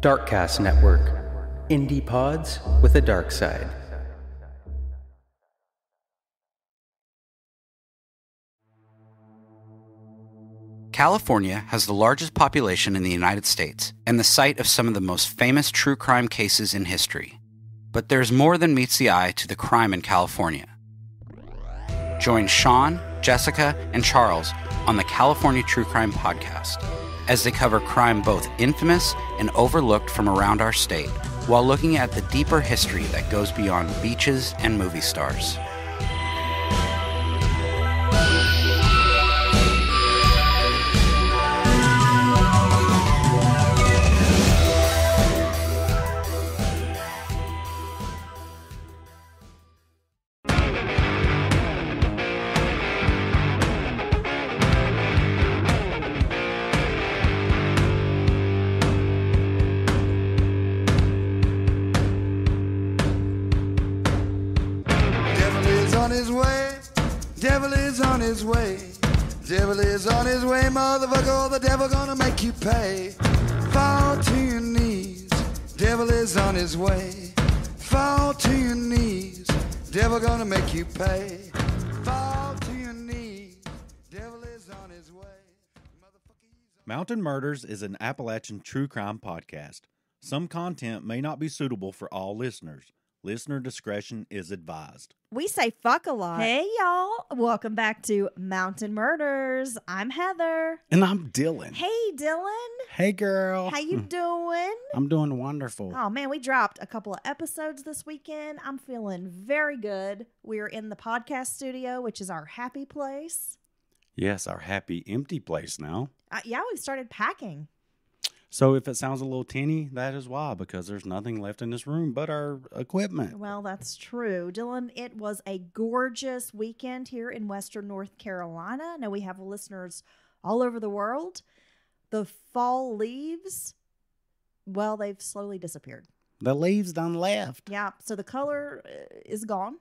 Darkcast Network. Indie pods with a dark side. California has the largest population in the United States and the site of some of the most famous true crime cases in history. But there's more than meets the eye to the crime in California. Join Sean, Jessica, and Charles on the California True Crime Podcast as they cover crime both infamous and overlooked from around our state, while looking at the deeper history that goes beyond beaches and movie stars. Devil is on his way, motherfucker, the devil gonna make you pay. Fall to your knees, devil is on his way. Fall to your knees, devil gonna make you pay. Fall to your knees, devil is on his way. Mountain Murders is an Appalachian true crime podcast. Some content may not be suitable for all listeners. Listener discretion is advised. We say fuck a lot. Hey, y'all. Welcome back to Mountain Murders. I'm Heather. And I'm Dylan. Hey, Dylan. Hey, girl. How you doing? I'm doing wonderful. Oh, man, we dropped a couple of episodes this weekend. I'm feeling very good. We're in the podcast studio, which is our happy place. Yes, our happy empty place now. Yeah, we've started packing. So if it sounds a little tinny, that is why, because there's nothing left in this room but our equipment. Well, that's true. Dylan, it was a gorgeous weekend here in Western North Carolina. Now we have listeners all over the world. The fall leaves, well, they've slowly disappeared. The leaves done left. Yeah, so the color is gone.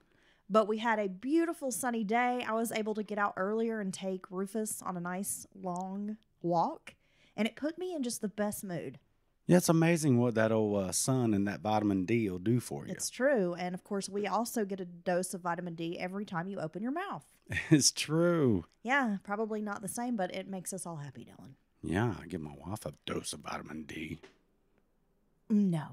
But we had a beautiful sunny day. I was able to get out earlier and take Rufus on a nice long walk. And it put me in just the best mood. Yeah, it's amazing what that old sun and that vitamin D will do for you. It's true. And, of course, we also get a dose of vitamin D every time you open your mouth. It's true. Yeah, probably not the same, but it makes us all happy, Dylan. Yeah, I give my wife a dose of vitamin D. No.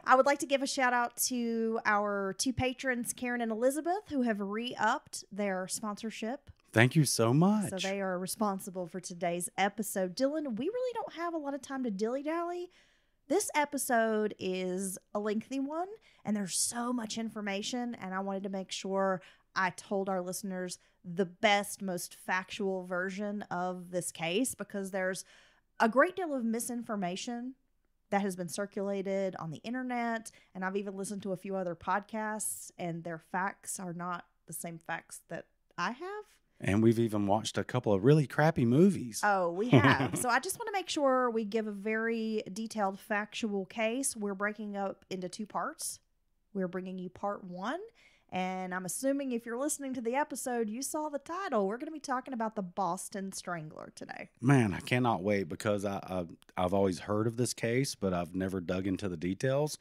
I would like to give a shout out to our two patrons, Karen and Elizabeth, who have re-upped their sponsorship. Thank you so much. So they are responsible for today's episode. Dylan, we really don't have a lot of time to dilly-dally. This episode is a lengthy one, and there's so much information, and I wanted to make sure I told our listeners the best, most factual version of this case, because there's a great deal of misinformation that has been circulated on the internet, and I've even listened to a few other podcasts, and their facts are not the same facts that I have. And we've even watched a couple of really crappy movies. Oh, we have. So I just want to make sure we give a very detailed factual case. We're breaking up into two parts. We're bringing you part one. And I'm assuming if you're listening to the episode, you saw the title. We're going to be talking about the Boston Strangler today. Man, I cannot wait, because I've always heard of this case, but I've never dug into the details.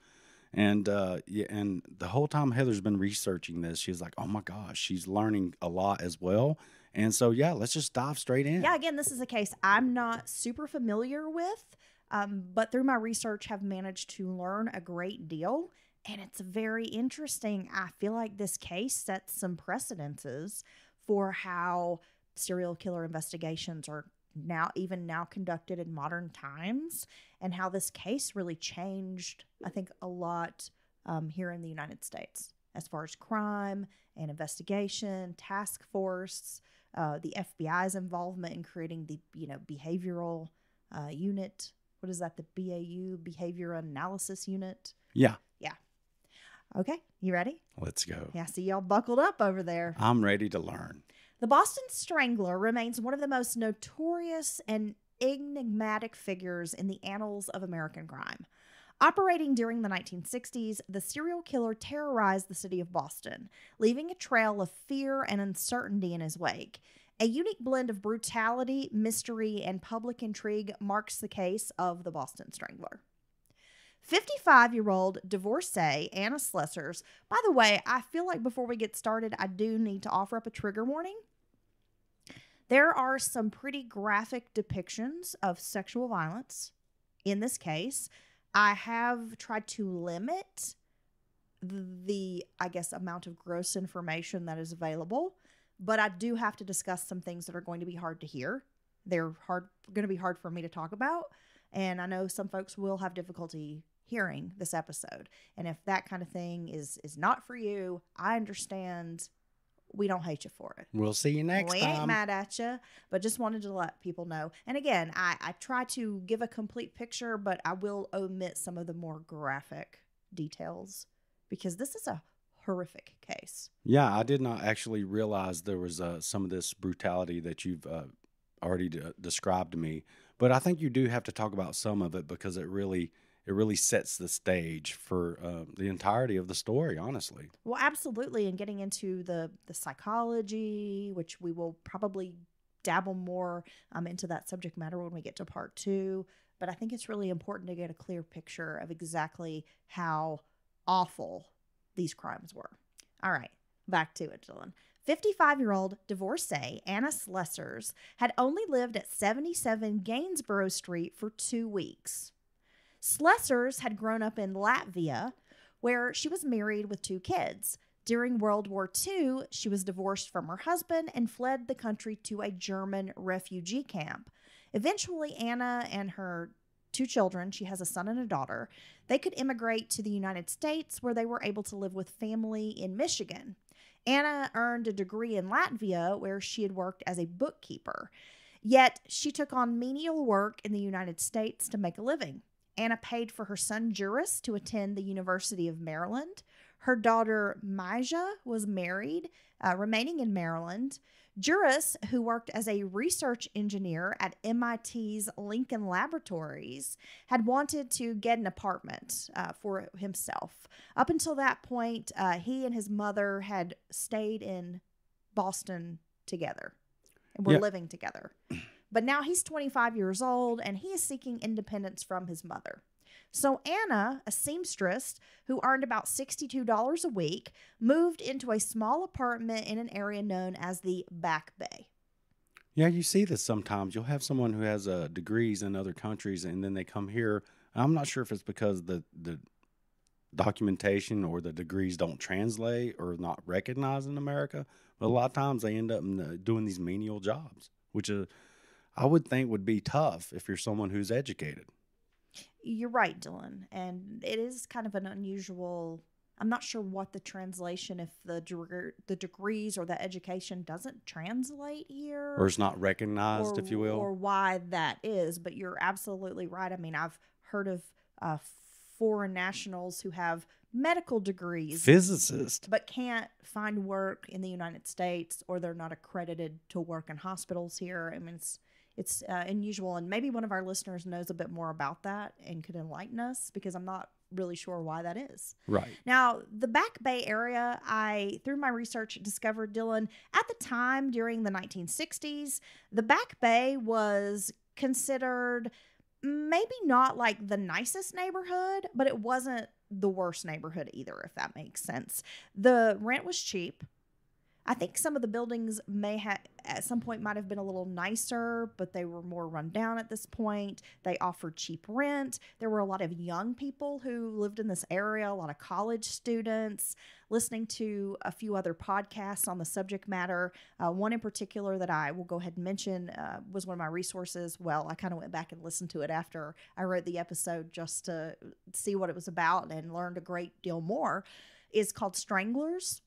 And and the whole time Heather's been researching this, she's like, oh my gosh, she's learning a lot as well. And so, yeah, let's just dive straight in. Yeah, again, this is a case I'm not super familiar with, but through my research have managed to learn a great deal. And it's very interesting. I feel like this case sets some precedences for how serial killer investigations are now conducted in modern times, and how this case really changed, I think, a lot here in the United States as far as crime and investigation, task force, the FBI's involvement in creating the behavioral unit. What is that? The BAU, Behavior Analysis Unit. Yeah. Okay, you ready? Let's go. Yeah, see y'all buckled up over there. I'm ready to learn. The Boston Strangler remains one of the most notorious and enigmatic figures in the annals of American crime. Operating during the 1960s, the serial killer terrorized the city of Boston, leaving a trail of fear and uncertainty in his wake. A unique blend of brutality, mystery, and public intrigue marks the case of the Boston Strangler. 55-year-old divorcee Anna Slessers. By the way, I feel like before we get started, I do need to offer up a trigger warning. There are some pretty graphic depictions of sexual violence in this case. I have tried to limit the, I guess, amount of gross information that is available, but I do have to discuss some things that are going to be hard to hear. They're going to be hard for me to talk about, and I know some folks will have difficulty hearing this episode. And if that kind of thing is not for you, I understand. We don't hate you for it. We'll see you next time. We ain't mad at you, but just wanted to let people know. And again, I try to give a complete picture, but I will omit some of the more graphic details because this is a horrific case. Yeah, I did not actually realize there was some of this brutality that you've already described to me. But I think you do have to talk about some of it because it really sets the stage for the entirety of the story, honestly. Well, absolutely. And getting into the psychology, which we will probably dabble more into that subject matter when we get to part 2. But I think it's really important to get a clear picture of exactly how awful these crimes were. All right, back to it, Dylan. 55-year-old divorcee Anna Slessers had only lived at 77 Gainsborough Street for 2 weeks. Slessers had grown up in Latvia, where she was married with 2 kids. During World War II, she was divorced from her husband and fled the country to a German refugee camp. Eventually, Anna and her 2 children, she has a son and a daughter, they could immigrate to the United States, where they were able to live with family in Michigan. Anna earned a degree in Latvia, where she had worked as a bookkeeper. Yet, she took on menial work in the United States to make a living. Anna paid for her son Juris to attend the University of Maryland. Her daughter Maja was married, remaining in Maryland. Juris, who worked as a research engineer at MIT's Lincoln Laboratories, had wanted to get an apartment for himself. Up until that point, he and his mother had stayed in Boston together and were living together. But now he's 25 years old, and he is seeking independence from his mother. So Anna, a seamstress who earned about $62 a week, moved into a small apartment in an area known as the Back Bay. Yeah, you see this sometimes. You'll have someone who has degrees in other countries, and then they come here. I'm not sure if it's because the documentation or the degrees don't translate or not recognized in America, but a lot of times they end up doing these menial jobs, which I would think would be tough if you're someone who's educated. You're right, Dylan. And it is kind of an unusual, I'm not sure what the translation, if the degrees or the education doesn't translate here. Or it's not recognized, if you will. Or why that is. But you're absolutely right. I mean, I've heard of foreign nationals who have medical degrees. Physicists. But can't find work in the United States, or they're not accredited to work in hospitals here. I mean, it's unusual, and maybe one of our listeners knows a bit more about that and could enlighten us, because I'm not really sure why that is. Right. Now, the Back Bay area, through my research, discovered, Dylan, at the time during the 1960s, the Back Bay was considered maybe not like the nicest neighborhood, but it wasn't the worst neighborhood either, if that makes sense. The rent was cheap. I think some of the buildings at some point might have been a little nicer, but they were more run down at this point. They offered cheap rent. There were a lot of young people who lived in this area, a lot of college students. Listening to a few other podcasts on the subject matter, one in particular that I will go ahead and mention was one of my resources. Well, I kind of went back and listened to it after I wrote the episode just to see what it was about, and learned a great deal more. It's called Stranglers.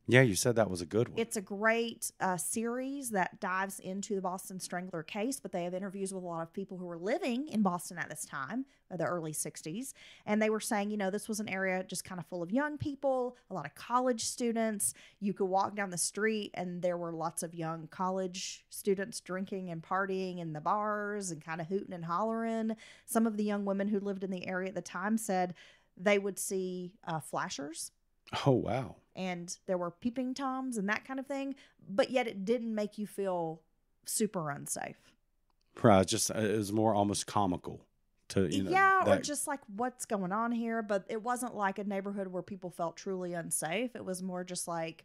Yeah, you said that was a good one. It's a great series that dives into the Boston Strangler case, but they have interviews with a lot of people who were living in Boston at this time, the early 60s. And they were saying, this was an area just kind of full of young people, a lot of college students. You could walk down the street and there were lots of young college students drinking and partying in the bars and kind of hooting and hollering. Some of the young women who lived in the area at the time said they would see flashers. Oh, wow. And there were peeping toms and that kind of thing, but yet it didn't make you feel super unsafe. Right, it was more almost comical to, you know. Yeah, or that- just like what's going on here. But it wasn't like a neighborhood where people felt truly unsafe. It was more just like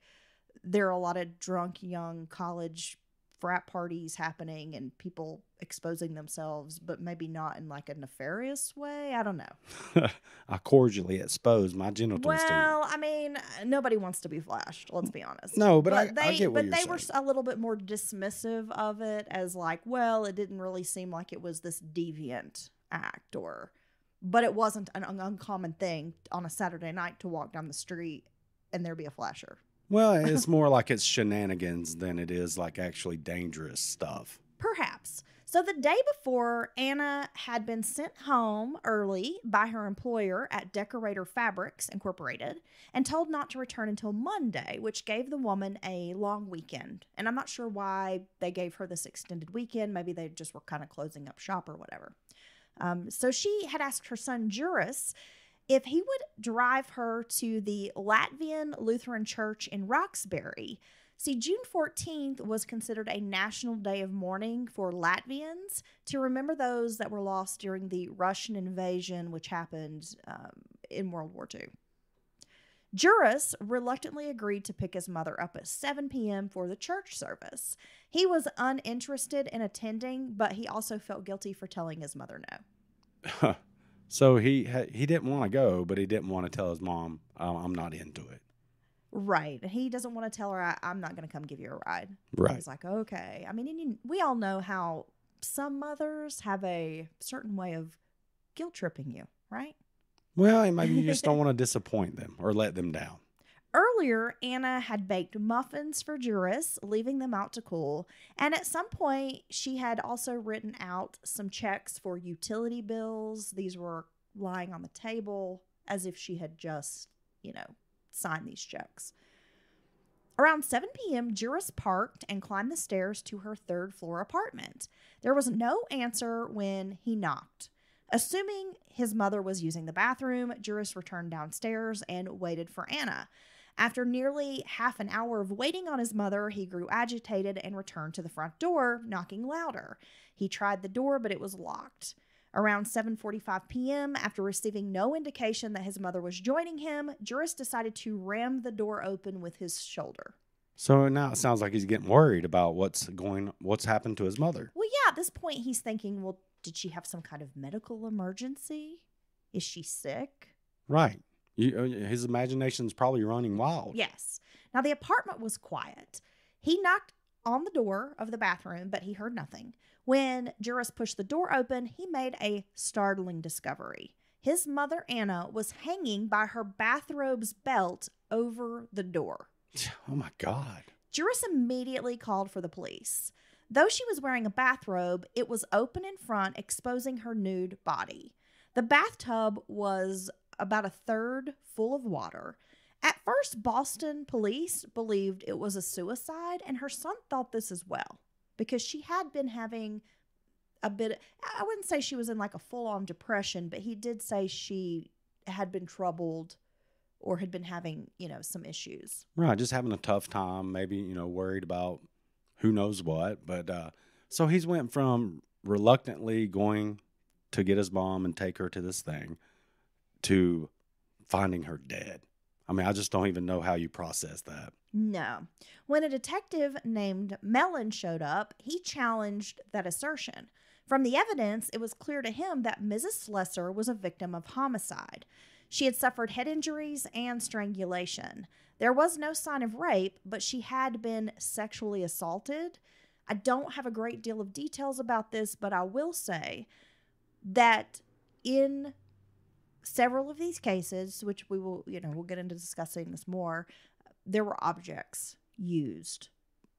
there are a lot of drunk young college frat parties happening and people exposing themselves, but maybe not in like a nefarious way. I don't know. I cordially expose my genitals to you. Well, I mean, nobody wants to be flashed. Let's be honest. No, but I get what but you're they were saying. a little bit more dismissive of it as like, well, it didn't really seem like it was this deviant act, but it wasn't an uncommon thing on a Saturday night to walk down the street and there be a flasher. Well, it's more like it's shenanigans than it is like actually dangerous stuff. Perhaps. So the day before, Anna had been sent home early by her employer at Decorator Fabrics Incorporated and told not to return until Monday, which gave the woman a long weekend. And I'm not sure why they gave her this extended weekend. Maybe they just were kind of closing up shop or whatever. So she had asked her son, Juris, if he would drive her to the Latvian Lutheran Church in Roxbury. See, June 14th was considered a national day of mourning for Latvians to remember those that were lost during the Russian invasion, which happened in World War II. Juris reluctantly agreed to pick his mother up at 7 p.m. for the church service. He was uninterested in attending, but he also felt guilty for telling his mother no. So he didn't want to go, but he didn't want to tell his mom, I'm not into it. Right. He doesn't want to tell her, I'm not going to come give you a ride. Right. He's like, okay. I mean, we all know how some mothers have a certain way of guilt tripping you, right? Well, maybe you just don't want to disappoint them or let them down. Earlier, Anna had baked muffins for Juris, leaving them out to cool. And at some point, she had also written out some checks for utility bills. These were lying on the table as if she had just, signed these checks. Around 7 p.m., Juris parked and climbed the stairs to her third-floor apartment. There was no answer when he knocked. Assuming his mother was using the bathroom, Juris returned downstairs and waited for Anna. After nearly half an hour of waiting on his mother, he grew agitated and returned to the front door, knocking louder. He tried the door, but it was locked. Around 7:45 p.m., after receiving no indication that his mother was joining him, Juris decided to ram the door open with his shoulder. So now it sounds like he's getting worried about what's happened to his mother. Well, yeah, at this point he's thinking, well, did she have some kind of medical emergency? Is she sick? Right. His imagination's probably running wild. Yes. Now, the apartment was quiet. He knocked on the door of the bathroom, but he heard nothing. When Juris pushed the door open, he made a startling discovery. His mother, Anna, was hanging by her bathrobe's belt over the door. Oh, my God. Juris immediately called for the police. Though she was wearing a bathrobe, it was open in front, exposing her nude body. The bathtub was about a third full of water. At first, Boston police believed it was a suicide, and her son thought this as well, because she had been having a bit, I wouldn't say she was in like a full-on depression, but he did say she had been troubled or had been having, some issues. Right, just having a tough time, maybe, worried about who knows what. But so he's went from reluctantly going to get his mom and take her to this thing to finding her dead. I mean, I just don't even know how you process that. No. When a detective named Mellon showed up, he challenged that assertion. From the evidence, it was clear to him that Mrs. Slessor was a victim of homicide. She had suffered head injuries and strangulation. There was no sign of rape, but she had been sexually assaulted. I don't have a great deal of details about this, but I will say that in several of these cases, which we will, we'll get into discussing this more, there were objects used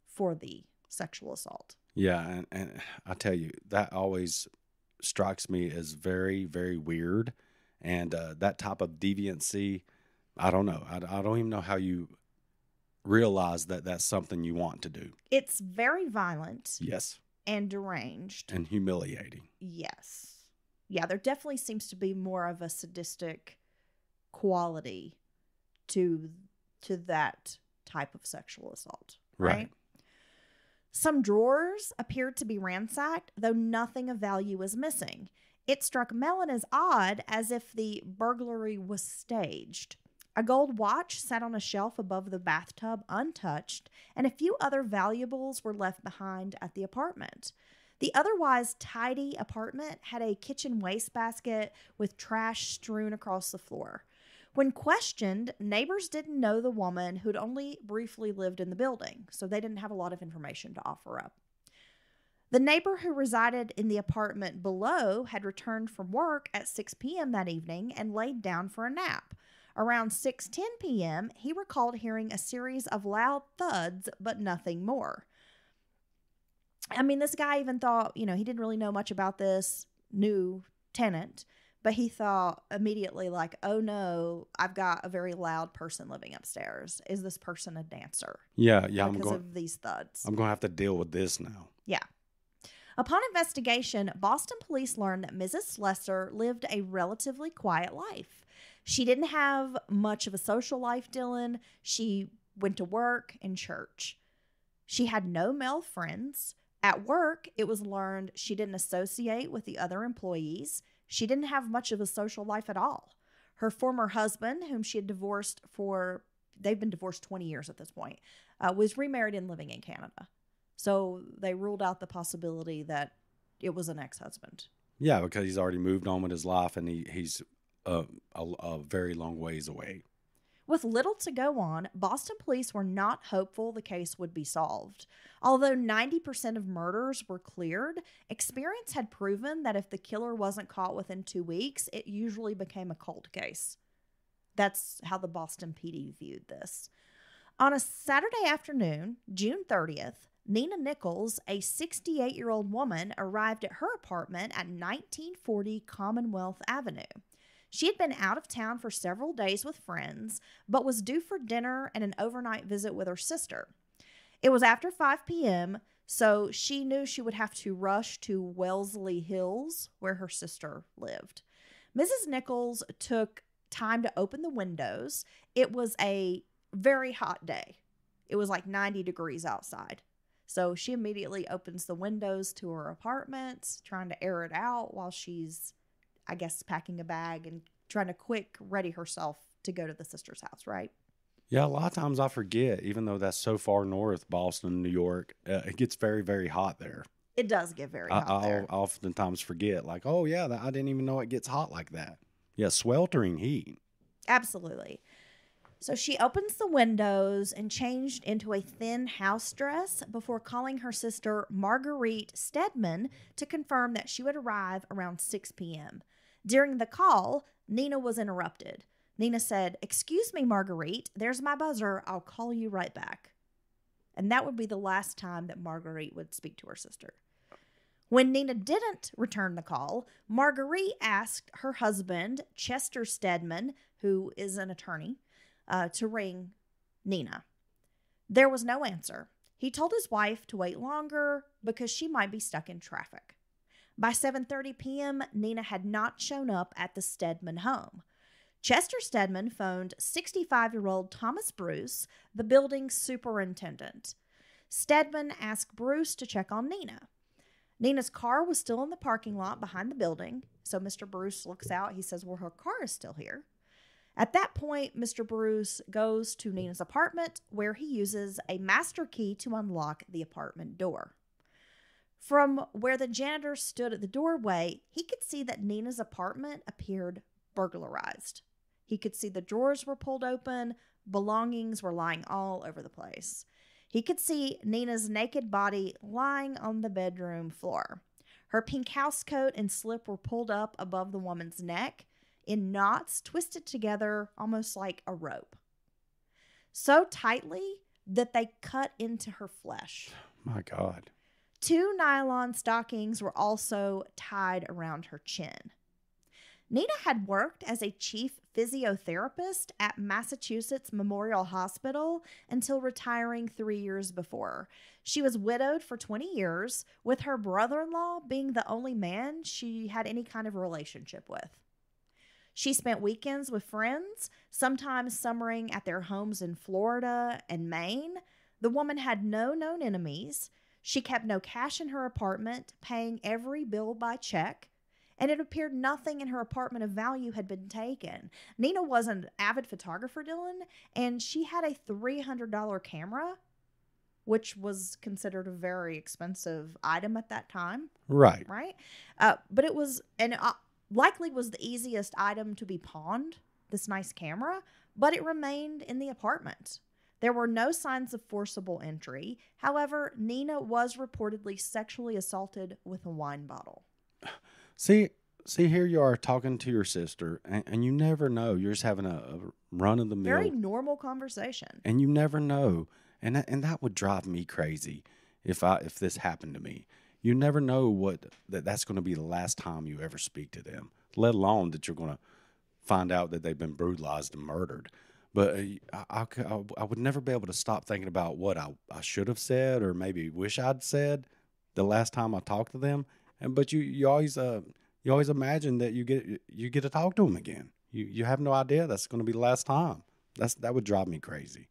for the sexual assault. Yeah, and I tell you, that always strikes me as very, very weird. And that type of deviancy, I don't know. I don't even know how you realize that that's something you want to do. It's very violent. Yes. And deranged. And humiliating. Yes. Yeah, there definitely seems to be more of a sadistic quality to that type of sexual assault. Right? Some drawers appeared to be ransacked, though nothing of value was missing. It struck Mellon as odd, as if the burglary was staged. A gold watch sat on a shelf above the bathtub untouched, and a few other valuables were left behind at the apartment. The otherwise tidy apartment had a kitchen wastebasket with trash strewn across the floor. When questioned, neighbors didn't know the woman, who'd only briefly lived in the building, so they didn't have a lot of information to offer up. The neighbor who resided in the apartment below had returned from work at 6 p.m. that evening and laid down for a nap. Around 6:10 p.m., he recalled hearing a series of loud thuds, but nothing more. I mean, this guy even thought, he didn't really know much about this new tenant, but he thought immediately, like, oh no, I've got a very loud person living upstairs. Is this person a dancer? Yeah. Because of these thuds. I'm going to have to deal with this now. Yeah. Upon investigation, Boston police learned that Mrs. Slessor lived a relatively quiet life. She didn't have much of a social life, Dylan. She went to work and church. She had no male friends. At work, it was learned she didn't associate with the other employees. She didn't have much of a social life at all. Her former husband, whom she had divorced they've been divorced 20 years at this point, was remarried and living in Canada. So they ruled out the possibility that it was an ex-husband. Yeah, because he's already moved on with his life, and he's a very long ways away. With little to go on, Boston police were not hopeful the case would be solved. Although 90% of murders were cleared, experience had proven that if the killer wasn't caught within 2 weeks, it usually became a cold case. That's how the Boston PD viewed this. On a Saturday afternoon, June 30th, Nina Nichols, a 68-year-old woman, arrived at her apartment at 1940 Commonwealth Avenue. She had been out of town for several days with friends, but was due for dinner and an overnight visit with her sister. It was after 5 p.m., so she knew she would have to rush to Wellesley Hills, where her sister lived. Mrs. Nichols took time to open the windows. It was a very hot day. It was like 90 degrees outside. So she immediately opens the windows to her apartment, trying to air it out while she's, I guess, packing a bag and trying to quick ready herself to go to the sister's house, right? Yeah, a lot of times I forget, even though that's so far north, Boston, New York, it gets very, very hot there. It does get very hot there. I'll oftentimes forget, like, oh, yeah, I didn't even know it gets hot like that. Yeah, sweltering heat. Absolutely. So she opens the windows and changed into a thin house dress before calling her sister Marguerite Stedman to confirm that she would arrive around 6 p.m. During the call, Nina was interrupted. Nina said, "Excuse me, Marguerite, there's my buzzer. I'll call you right back." And that would be the last time that Marguerite would speak to her sister. When Nina didn't return the call, Marguerite asked her husband, Chester Stedman, who is an attorney, to ring Nina. There was no answer. He told his wife to wait longer because she might be stuck in traffic. By 7:30 p.m., Nina had not shown up at the Stedman home. Chester Stedman phoned 65-year-old Thomas Bruce, the building's superintendent. Stedman asked Bruce to check on Nina. Nina's car was still in the parking lot behind the building, so Mr. Bruce looks out. He says, well, her car is still here. At that point, Mr. Bruce goes to Nina's apartment, where he uses a master key to unlock the apartment door. From where the janitor stood at the doorway, he could see that Nina's apartment appeared burglarized. He could see the drawers were pulled open, belongings were lying all over the place. He could see Nina's naked body lying on the bedroom floor. Her pink housecoat and slip were pulled up above the woman's neck in knots twisted together almost like a rope, so tightly that they cut into her flesh. My God. 2 nylon stockings were also tied around her chin. Nina had worked as a chief physiotherapist at Massachusetts Memorial Hospital until retiring 3 years before. She was widowed for 20 years, with her brother-in-law being the only man she had any kind of relationship with. She spent weekends with friends, sometimes summering at their homes in Florida and Maine. The woman had no known enemies. She kept no cash in her apartment, paying every bill by check. and it appeared nothing in her apartment of value had been taken. Nina was an avid photographer, Dylan, and she had a $300 camera, which was considered a very expensive item at that time. Right. Right? But it was, and likely was the easiest item to be pawned, this nice camera, but it remained in the apartment. There were no signs of forcible entry. However, Nina was reportedly sexually assaulted with a wine bottle. See, here you are talking to your sister, and you never know. You're just having a run-of-the-mill. Very normal conversation. And you never know. And that would drive me crazy if this happened to me. You never know that's going to be the last time you ever speak to them, let alone that you're going to find out that they've been brutalized and murdered. But I would never be able to stop thinking about what I should have said or maybe wish I'd said the last time I talked to them. But you always imagine that you get to talk to them again. You have no idea that's going to be the last time. That would drive me crazy.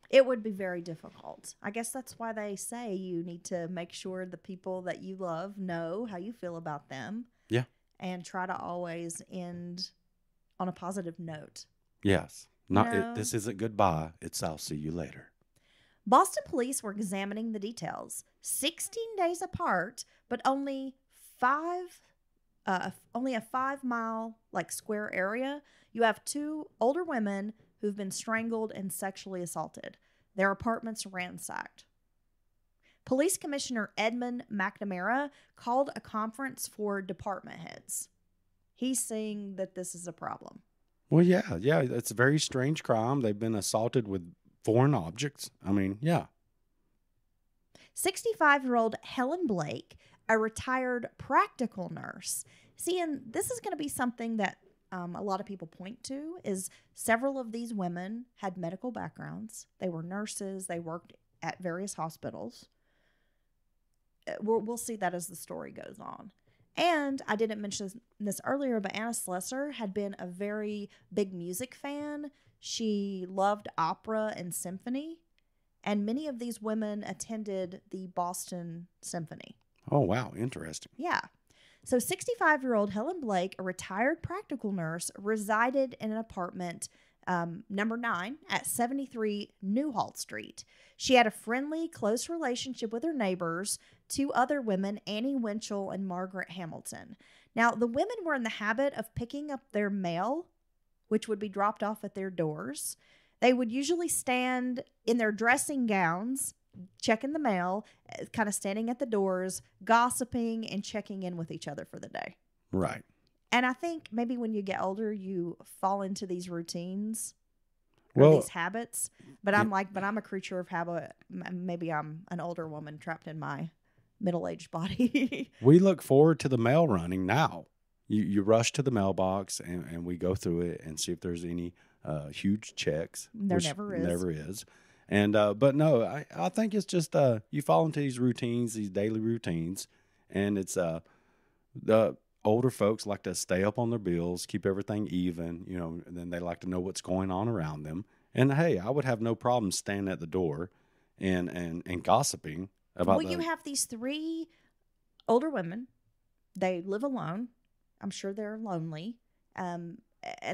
It would be very difficult. I guess that's why they say you need to make sure the people that you love know how you feel about them. Yeah. And try to always end on a positive note. Yes. This isn't goodbye. It's I'll see you later. Boston police were examining the details 16 days apart, but only a 5-mile square area. You have 2 older women who've been strangled and sexually assaulted. Their apartments ransacked. Police Commissioner Edmund McNamara called a conference for department heads. He's saying that this is a problem. Well, yeah, it's a very strange crime. They've been assaulted with foreign objects. I mean, yeah. 65-year-old Helen Blake, a retired practical nurse. See, and this is going to be something that a lot of people point to, is several of these women had medical backgrounds. They were nurses. They worked at various hospitals. We'll see that as the story goes on. And I didn't mention this earlier, but Anna Slesser had been a very big music fan. She loved opera and symphony. And many of these women attended the Boston Symphony. Oh, wow. Interesting. Yeah. So 65-year-old Helen Blake, a retired practical nurse, resided in an apartment number 9 at 73 Newhall Street. She had a friendly, close relationship with her neighbors, 2 other women, Annie Winchell and Margaret Hamilton. Now, the women were in the habit of picking up their mail, which would be dropped off at their doors. They would usually stand in their dressing gowns, checking the mail, kind of standing at the doors, gossiping and checking in with each other for the day. Right. And I think maybe when you get older, you fall into these routines or these habits. But I'm a creature of habit. Maybe I'm an older woman trapped in my middle-aged body. We look forward to the mail running now. You rush to the mailbox and we go through it and see if there's any huge checks. There never is. And but no, I think it's just you fall into these routines, these daily routines, and it's the older folks like to stay up on their bills, keep everything even, and then they like to know what's going on around them. And hey, I would have no problem standing at the door and gossiping about. Well, you have these 3 older women. They live alone. I'm sure they're lonely. And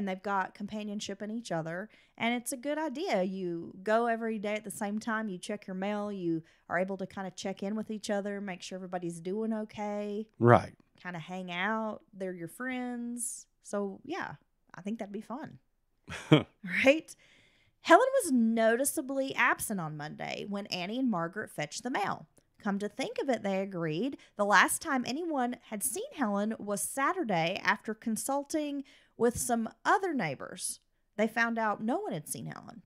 they've got companionship in each other. And it's a good idea. You go every day at the same time. You check your mail. You are able to kind of check in with each other, make sure everybody's doing okay. Right. Kind of hang out. They're your friends. So, yeah, I think that'd be fun. Right? Helen was noticeably absent on Monday when Annie and Margaret fetched the mail. Come to think of it, they agreed, the last time anyone had seen Helen was Saturday after consulting with some other neighbors. They found out no one had seen Helen.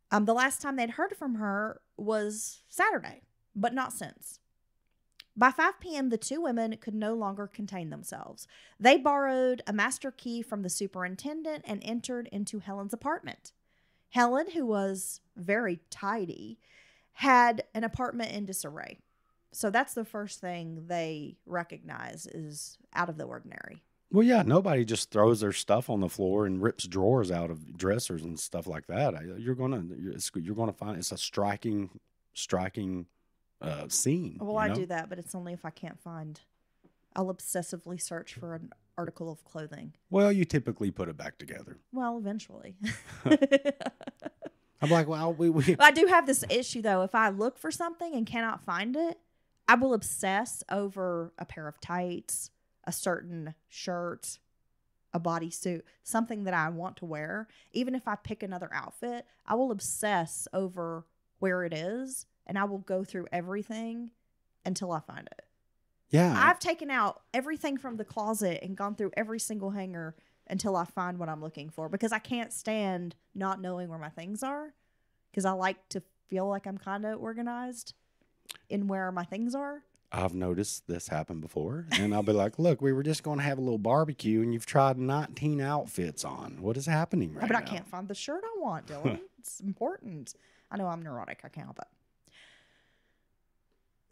The last time they'd heard from her was Saturday, but not since. By 5 p.m., the 2 women could no longer contain themselves. They borrowed a master key from the superintendent and entered into Helen's apartment. Helen, who was very tidy, had an apartment in disarray. So that's the first thing they recognize is out of the ordinary. Well, yeah, nobody just throws their stuff on the floor and rips drawers out of dressers and stuff like that. You're gonna find it's a striking scene. Well, I do that, but it's only if I can't find I'll obsessively search for an article of clothing. Well, you typically put it back together. Well, eventually. I'm like, well, we I do have this issue, though. If I look for something and cannot find it, I will obsess over a pair of tights, a certain shirt, a bodysuit, something that I want to wear. Even if I pick another outfit, I will obsess over where it is, and I will go through everything until I find it. yeah. I've taken out everything from the closet and gone through every single hanger until I find what I'm looking for, because I can't stand not knowing where my things are, because I like to feel like I'm kind of organized in where my things are. I've noticed this happen before, and I'll be like, look, we were just going to have a little barbecue, and you've tried 19 outfits on. What is happening right But now? I can't find the shirt I want, Dylan. It's important. I know I'm neurotic. I can't help it.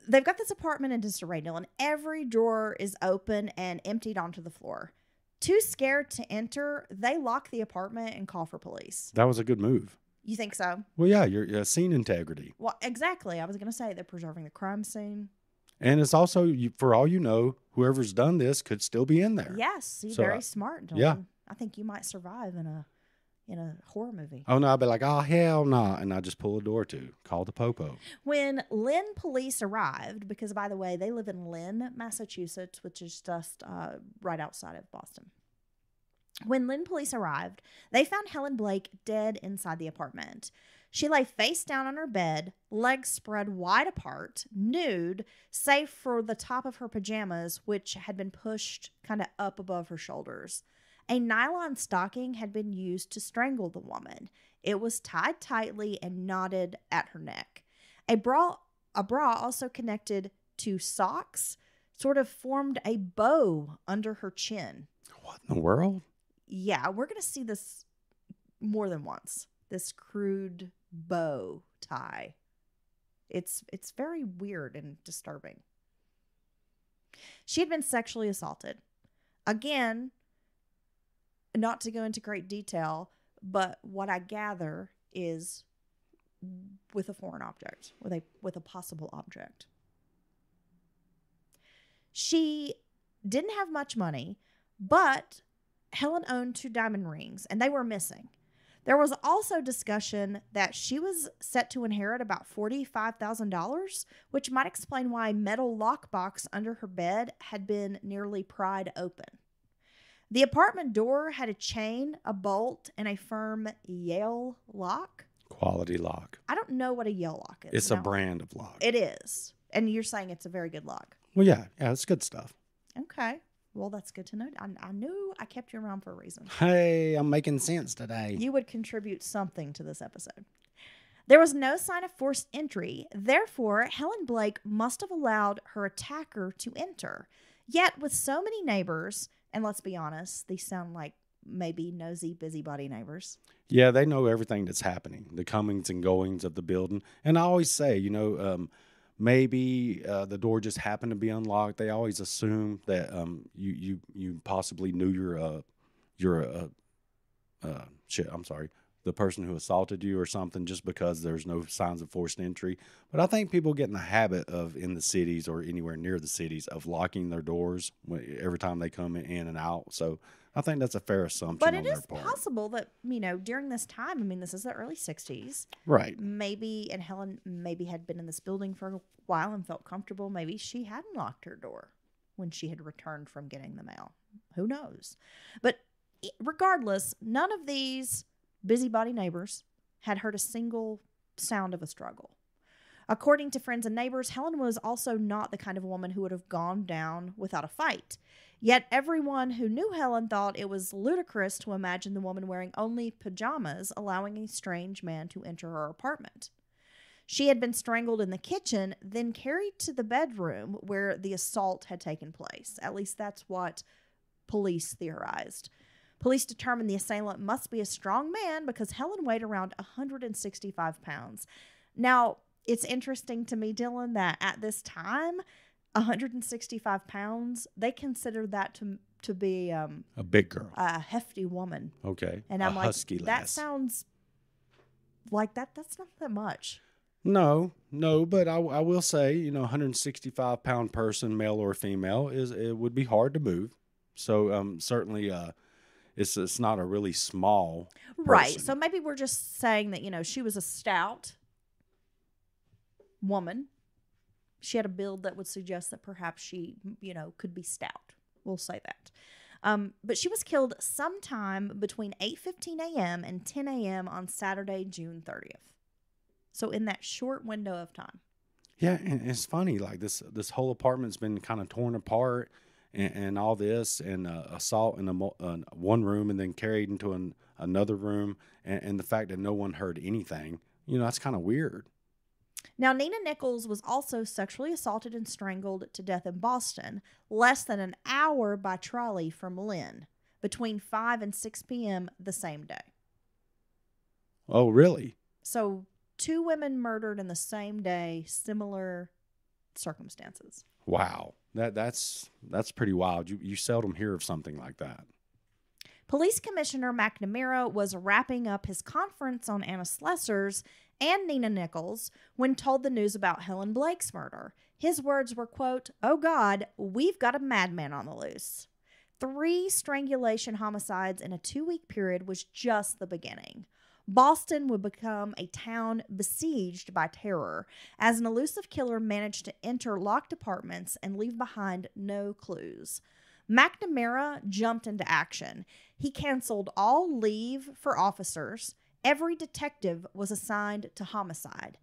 They've got this apartment in disarray, Dylan. Every drawer is open and emptied onto the floor. Too scared to enter, they lock the apartment and call for police. That was a good move. You think so? Well, yeah, you're scene integrity. Well, exactly. I was going to say they're preserving the crime scene. And it's also, for all you know, whoever's done this could still be in there. Yes, see, So, very smart, Dylan. yeah. I think you might survive in a horror movie. Oh, no, I'll be like, oh, hell no. And I just pull a door to. Call the popo. When Lynn police arrived, because, by the way, they live in Lynn, Massachusetts, which is just right outside of Boston. When Lynn police arrived, they found Helen Blake dead inside the apartment. She lay face down on her bed, legs spread wide apart, nude, save for the top of her pajamas, which had been pushed kind of up above her shoulders. A nylon stocking had been used to strangle the woman. It was tied tightly and knotted at her neck. A bra also connected to socks sort of formed a bow under her chin. What in the world? Yeah, we're going to see this more than once. This crude bow tie. It's very weird and disturbing. She had been sexually assaulted. Again, not to go into great detail, but what I gather is with a foreign object, with a possible object. She didn't have much money, but Helen owned 2 diamond rings, and they were missing. There was also discussion that she was set to inherit about $45,000, which might explain why a metal lockbox under her bed had been nearly pried open. The apartment door had a chain, a bolt, and a firm Yale lock. Quality lock. I don't know what a Yale lock is. It's a brand of lock. It is. And you're saying it's a very good lock. Well, yeah, it's good stuff. Okay. Well, that's good to know. I knew I kept you around for a reason. Hey, I'm making sense today. You would contribute something to this episode. There was no sign of forced entry. Therefore, Helen Blake must have allowed her attacker to enter. Yet, with so many neighbors, and let's be honest, these sound like maybe nosy, busybody neighbors. Yeah, they know everything that's happening, the comings and goings of the building. And I always say, maybe the door just happened to be unlocked. They always assume that you possibly knew the person who assaulted you or something, just because there's no signs of forced entry. But I think people get in the habit of, in the cities or anywhere near the cities, of locking their doors every time they come in and out. So I think that's a fair assumption But on it their is part. possible that, during this time, this is the early 60s. Right. And Helen maybe had been in this building for a while and felt comfortable. Maybe she hadn't locked her door when she had returned from getting the mail. Who knows? But regardless, none of these busybody neighbors had heard a single sound of a struggle. According to friends and neighbors, Helen was also not the kind of woman who would have gone down without a fight. Yet everyone who knew Helen thought it was ludicrous to imagine the woman wearing only pajamas, allowing a strange man to enter her apartment. She had been strangled in the kitchen, then carried to the bedroom where the assault had taken place. At least that's what police theorized. Police determined the assailant must be a strong man because Helen weighed around 165 pounds. Now, it's interesting to me, Dylan, that at this time, 165 pounds, they considered that to be a big girl, a hefty woman. Okay. And I'm like, husky that lass. sounds like that's not that much. No, but I will say, 165-pound person, male or female, it would be hard to move. So certainly, it's not a really small Right. person. So maybe we're just saying that, she was a stout woman. She had a build that would suggest that perhaps she, could be stout. We'll say that. But she was killed sometime between 8:15 a.m. and 10 a.m. on Saturday, June 30th. So in that short window of time. Yeah, and it's funny, like this whole apartment's been kind of torn apart, and all this, and assault in one room, and then carried into another room, and the fact that no one heard anything, that's kind of weird. Now, Nina Nichols was also sexually assaulted and strangled to death in Boston, less than an hour by trolley from Lynn, between 5 and 6 p.m. the same day. Oh, really? So 2 women murdered in the same day, similar circumstances. Wow. That's pretty wild. You seldom hear of something like that. Police Commissioner McNamara was wrapping up his conference on Anna Slessor's and Nina Nichols when told the news about Helen Blake's murder. His words were, quote, "Oh God, we've got a madman on the loose." 3 strangulation homicides in a 2-week period was just the beginning. Boston would become a town besieged by terror as an elusive killer managed to enter locked apartments and leave behind no clues. McNamara jumped into action. He canceled all leave for officers. Every detective was assigned to homicide.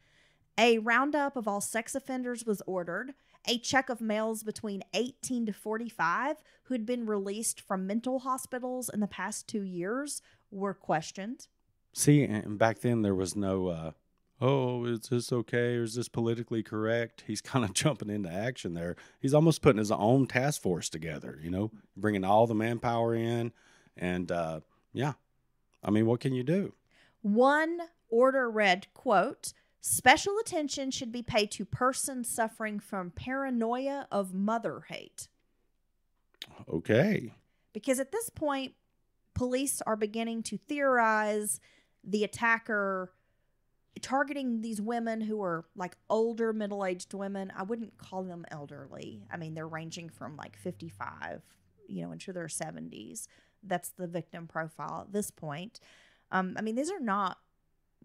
A roundup of all sex offenders was ordered. A check of males between 18 to 45 who had been released from mental hospitals in the past 2 years were questioned. See, and back then there was no, is this okay or is this politically correct? He's kind of jumping into action there. He's almost putting his own task force together, bringing all the manpower in. And, yeah, I mean, what can you do? One order read, quote, "Special attention should be paid to persons suffering from paranoia of mother hate." Okay. Because at this point, police are beginning to theorize the attacker targeting these women who are like older, middle-aged women. I wouldn't call them elderly. I mean, they're ranging from like 55, into their 70s. That's the victim profile at this point. I mean, these are not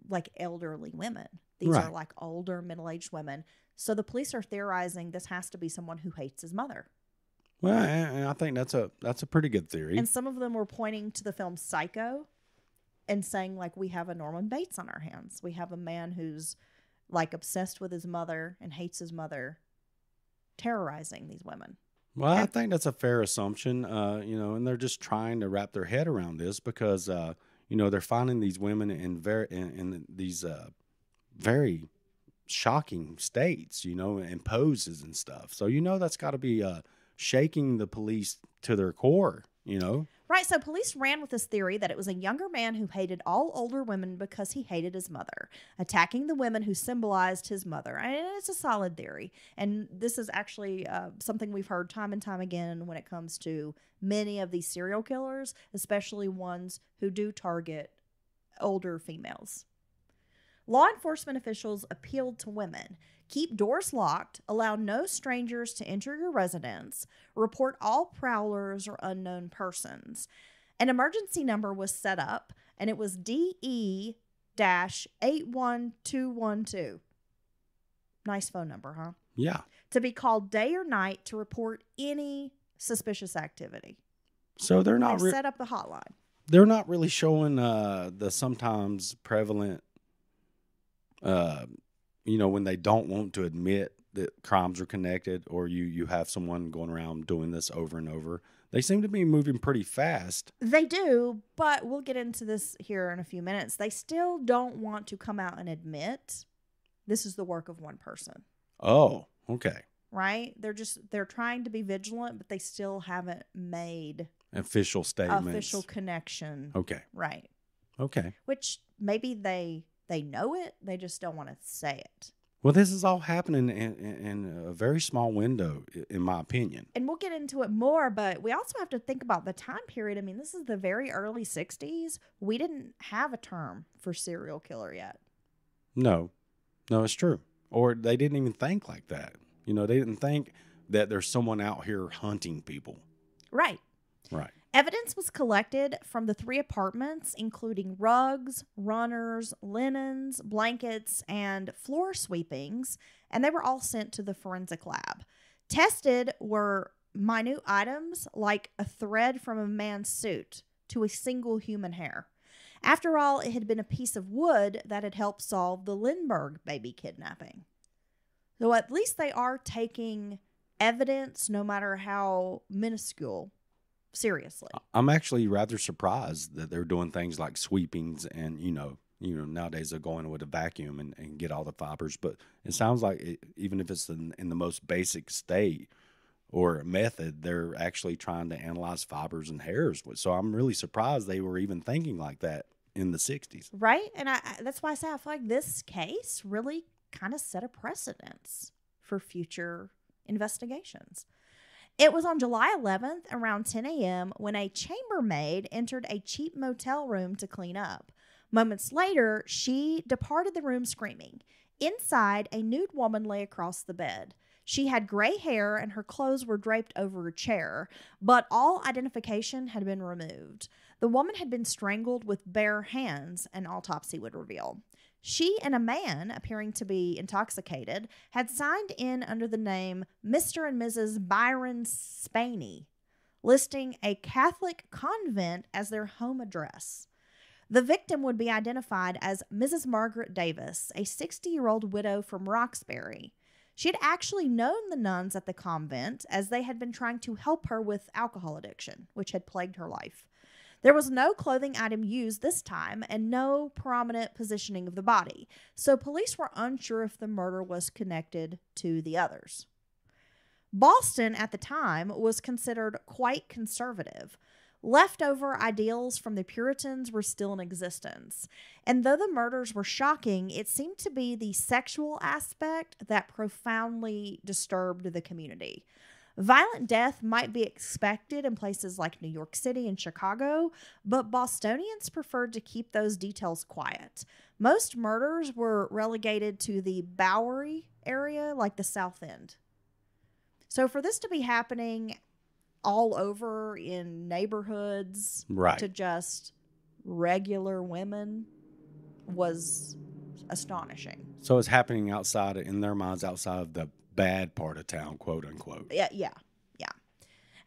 like elderly women. These Right. are like older, middle-aged women. So the police are theorizing this has to be someone who hates his mother. Well, and I think that's a pretty good theory. And some of them were pointing to the film Psycho and saying, like, we have a Norman Bates on our hands. We have a man who's like obsessed with his mother and hates his mother, terrorizing these women. Well, I think that's a fair assumption, and they're just trying to wrap their head around this because, they're finding these women in these very shocking states, and poses and stuff. So, that's got to be shaking the police to their core, Right, so police ran with this theory that it was a younger man who hated all older women because he hated his mother, attacking the women who symbolized his mother. And it's a solid theory. And this is actually something we've heard time and time again when it comes to many of these serial killers, especially ones who do target older females. Law enforcement officials appealed to women. Keep doors locked, allow no strangers to enter your residence, report all prowlers or unknown persons. An emergency number was set up, and it was DE-81212. Nice phone number, huh? Yeah. To be called day or night to report any suspicious activity. So they're not They set up the hotline. They're not really showing the sometimes prevalent when they don't want to admit that crimes are connected, or you have someone going around doing this over and over. They seem to be moving pretty fast. They do, but we'll get into this here in a few minutes. They still don't want to come out and admit this is the work of one person. Oh, okay. Right? They're trying to be vigilant, but they still haven't made Official statements. official connection. Okay. Right. Okay. Which maybe they know it, they just don't want to say it. Well, this is all happening in a very small window, in my opinion. And we'll get into it more, but we also have to think about the time period. I mean, this is the very early 60s. We didn't have a term for serial killer yet. No. No, it's true. Or they didn't even think like that. You know, they didn't think that there's someone out here hunting people. Right. Right. Evidence was collected from the 3 apartments, including rugs, runners, linens, blankets, and floor sweepings, and they were all sent to the forensic lab. Tested were minute items like a thread from a man's suit to a single human hair. After all, it had been a piece of wood that had helped solve the Lindbergh baby kidnapping. So at least they are taking evidence, no matter how minuscule, seriously. I'm actually rather surprised that they're doing things like sweepings and, nowadays they're going with a vacuum and get all the fibers. But it sounds like even if it's in the most basic state or method, they're actually trying to analyze fibers and hairs. So I'm really surprised they were even thinking like that in the 60s. Right? And that's why I say I feel like this case really kind of set a precedence for future investigations. It was on July 11th around 10 a.m. when a chambermaid entered a cheap motel room to clean up. Moments later, she departed the room screaming. Inside, a nude woman lay across the bed. She had gray hair and her clothes were draped over a chair, but all identification had been removed. The woman had been strangled with bare hands, an autopsy would reveal. She and a man, appearing to be intoxicated, had signed in under the name Mr. and Mrs. Byron Spaney, listing a Catholic convent as their home address. The victim would be identified as Mrs. Margaret Davis, a 60-year-old widow from Roxbury. She had actually known the nuns at the convent as they had been trying to help her with alcohol addiction, which had plagued her life. There was no clothing item used this time and no prominent positioning of the body, so police were unsure if the murder was connected to the others. Boston at the time was considered quite conservative. Leftover ideals from the Puritans were still in existence, and though the murders were shocking, it seemed to be the sexual aspect that profoundly disturbed the community. Violent death might be expected in places like New York City and Chicago, but Bostonians preferred to keep those details quiet. Most murders were relegated to the Bowery area, like the South End. So for this to be happening all over in neighborhoods Right. to just regular women was astonishing. So it's happening outside, in their minds, outside of the bad part of town, quote unquote. Yeah.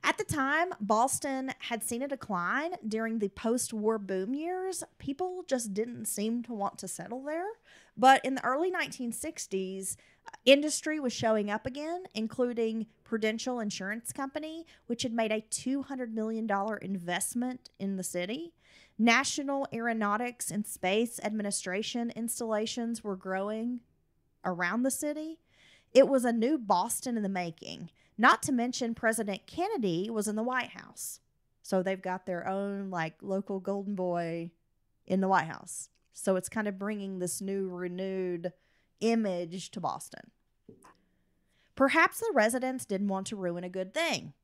At the time, Boston had seen a decline during the post-war boom years. People just didn't seem to want to settle there. But in the early 1960s, industry was showing up again, including Prudential Insurance Company, which had made a $200 million investment in the city. National Aeronautics and Space Administration installations were growing around the city. It was a new Boston in the making. Not to mention President Kennedy was in the White House. So they've got their own local golden boy in the White House. So it's kind of bringing this new renewed image to Boston. Perhaps the residents didn't want to ruin a good thing.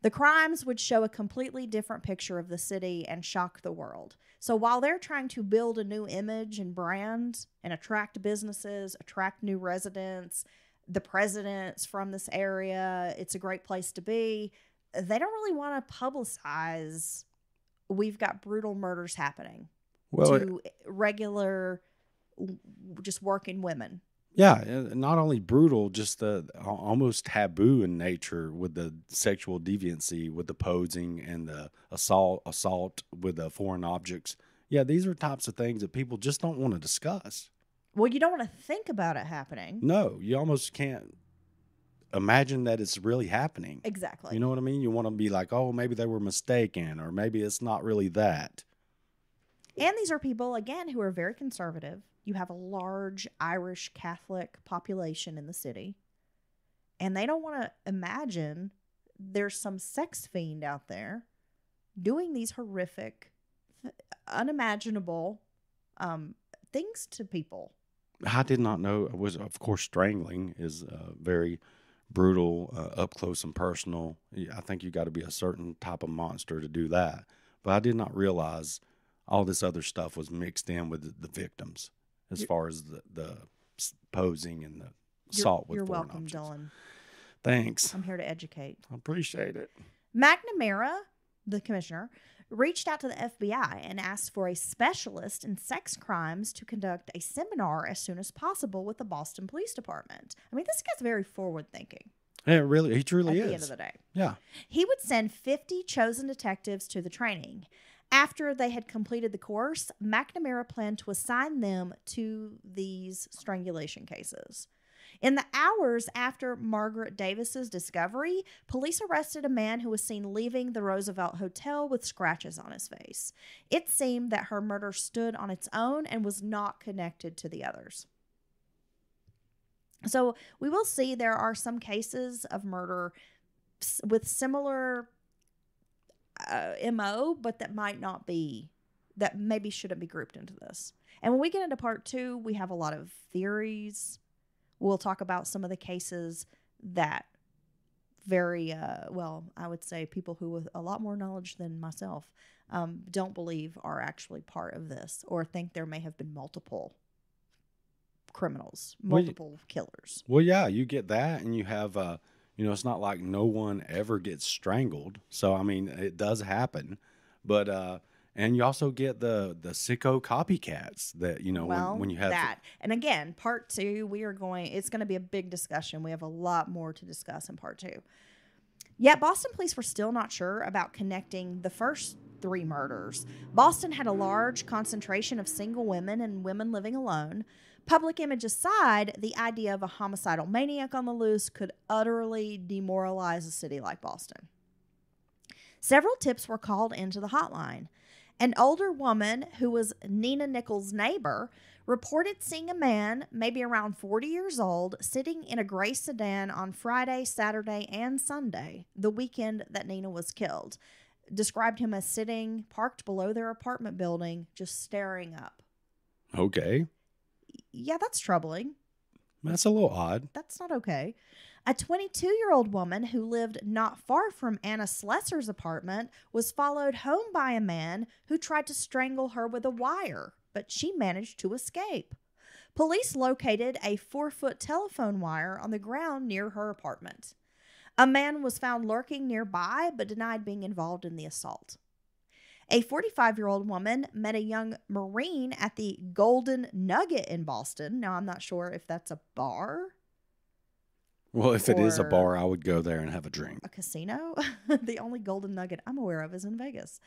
The crimes would show a completely different picture of the city and shock the world. So while they're trying to build a new image and brand and attract businesses, attract new residents, the president's from this area, it's a great place to be, they don't really want to publicize we've got brutal murders happening to regular, just working women. Yeah, not only brutal, just the almost taboo in nature with the sexual deviancy, with the posing and the assault with the foreign objects. Yeah, these are types of things that people just don't want to discuss. Well, you don't want to think about it happening. No, you almost can't imagine that it's really happening. Exactly. You know what I mean? You want to be like, oh, maybe they were mistaken, or maybe it's not really that. And these are people, again, who are very conservative. You have a large Irish Catholic population in the city. And they don't want to imagine there's some sex fiend out there doing these horrific, unimaginable things to people. I did not know. Of course, strangling is very brutal, up close and personal. I think you got to be a certain type of monster to do that. But I did not realize all this other stuff was mixed in with the victims, as far as the posing and the assault with You're foreign welcome, objects. Dylan. Thanks. I'm here to educate. I appreciate it. McNamara, the commissioner, reached out to the FBI and asked for a specialist in sex crimes to conduct a seminar as soon as possible with the Boston Police Department. I mean, this guy's very forward-thinking. Yeah, he truly At is. the end of the day. Yeah. He would send 50 chosen detectives to the training. After they had completed the course, McNamara planned to assign them to these strangulation cases. In the hours after Margaret Davis's discovery, police arrested a man who was seen leaving the Roosevelt Hotel with scratches on his face. It seemed that her murder stood on its own and was not connected to the others. So we will see there are some cases of murder with similar MO, but that maybe shouldn't be grouped into this. And when we get into part 2, we have a lot of theories. We'll talk about some of the cases that I would say people who with a lot more knowledge than myself don't believe are actually part of this, or think there may have been multiple criminals, multiple killers. Well, yeah, you get that, and you have, it's not like no one ever gets strangled. So, I mean, it does happen. But, and you also get the sicko copycats that, when you have that. And again, part 2, it's going to be a big discussion. We have a lot more to discuss in part 2. Yet Boston police were still not sure about connecting the first 3 murders. Boston had a large concentration of single women and women living alone. Public image aside, the idea of a homicidal maniac on the loose could utterly demoralize a city like Boston. Several tips were called into the hotline. An older woman who was Nina Nichols' neighbor reported seeing a man, maybe around 40 years old, sitting in a gray sedan on Friday, Saturday, and Sunday, the weekend that Nina was killed. Described him as sitting parked below their apartment building, just staring up. Okay. Yeah, that's troubling. That's a little odd. That's not okay. A 22-year-old woman who lived not far from Anna Slessor's apartment was followed home by a man who tried to strangle her with a wire, but she managed to escape. Police located a 4-foot telephone wire on the ground near her apartment. A man was found lurking nearby but denied being involved in the assault. A 45-year-old woman met a young Marine at the Golden Nugget in Boston. Now, I'm not sure if that's a bar. Well, if it is a bar, I would go there and have a drink. A casino? The only Golden Nugget I'm aware of is in Vegas.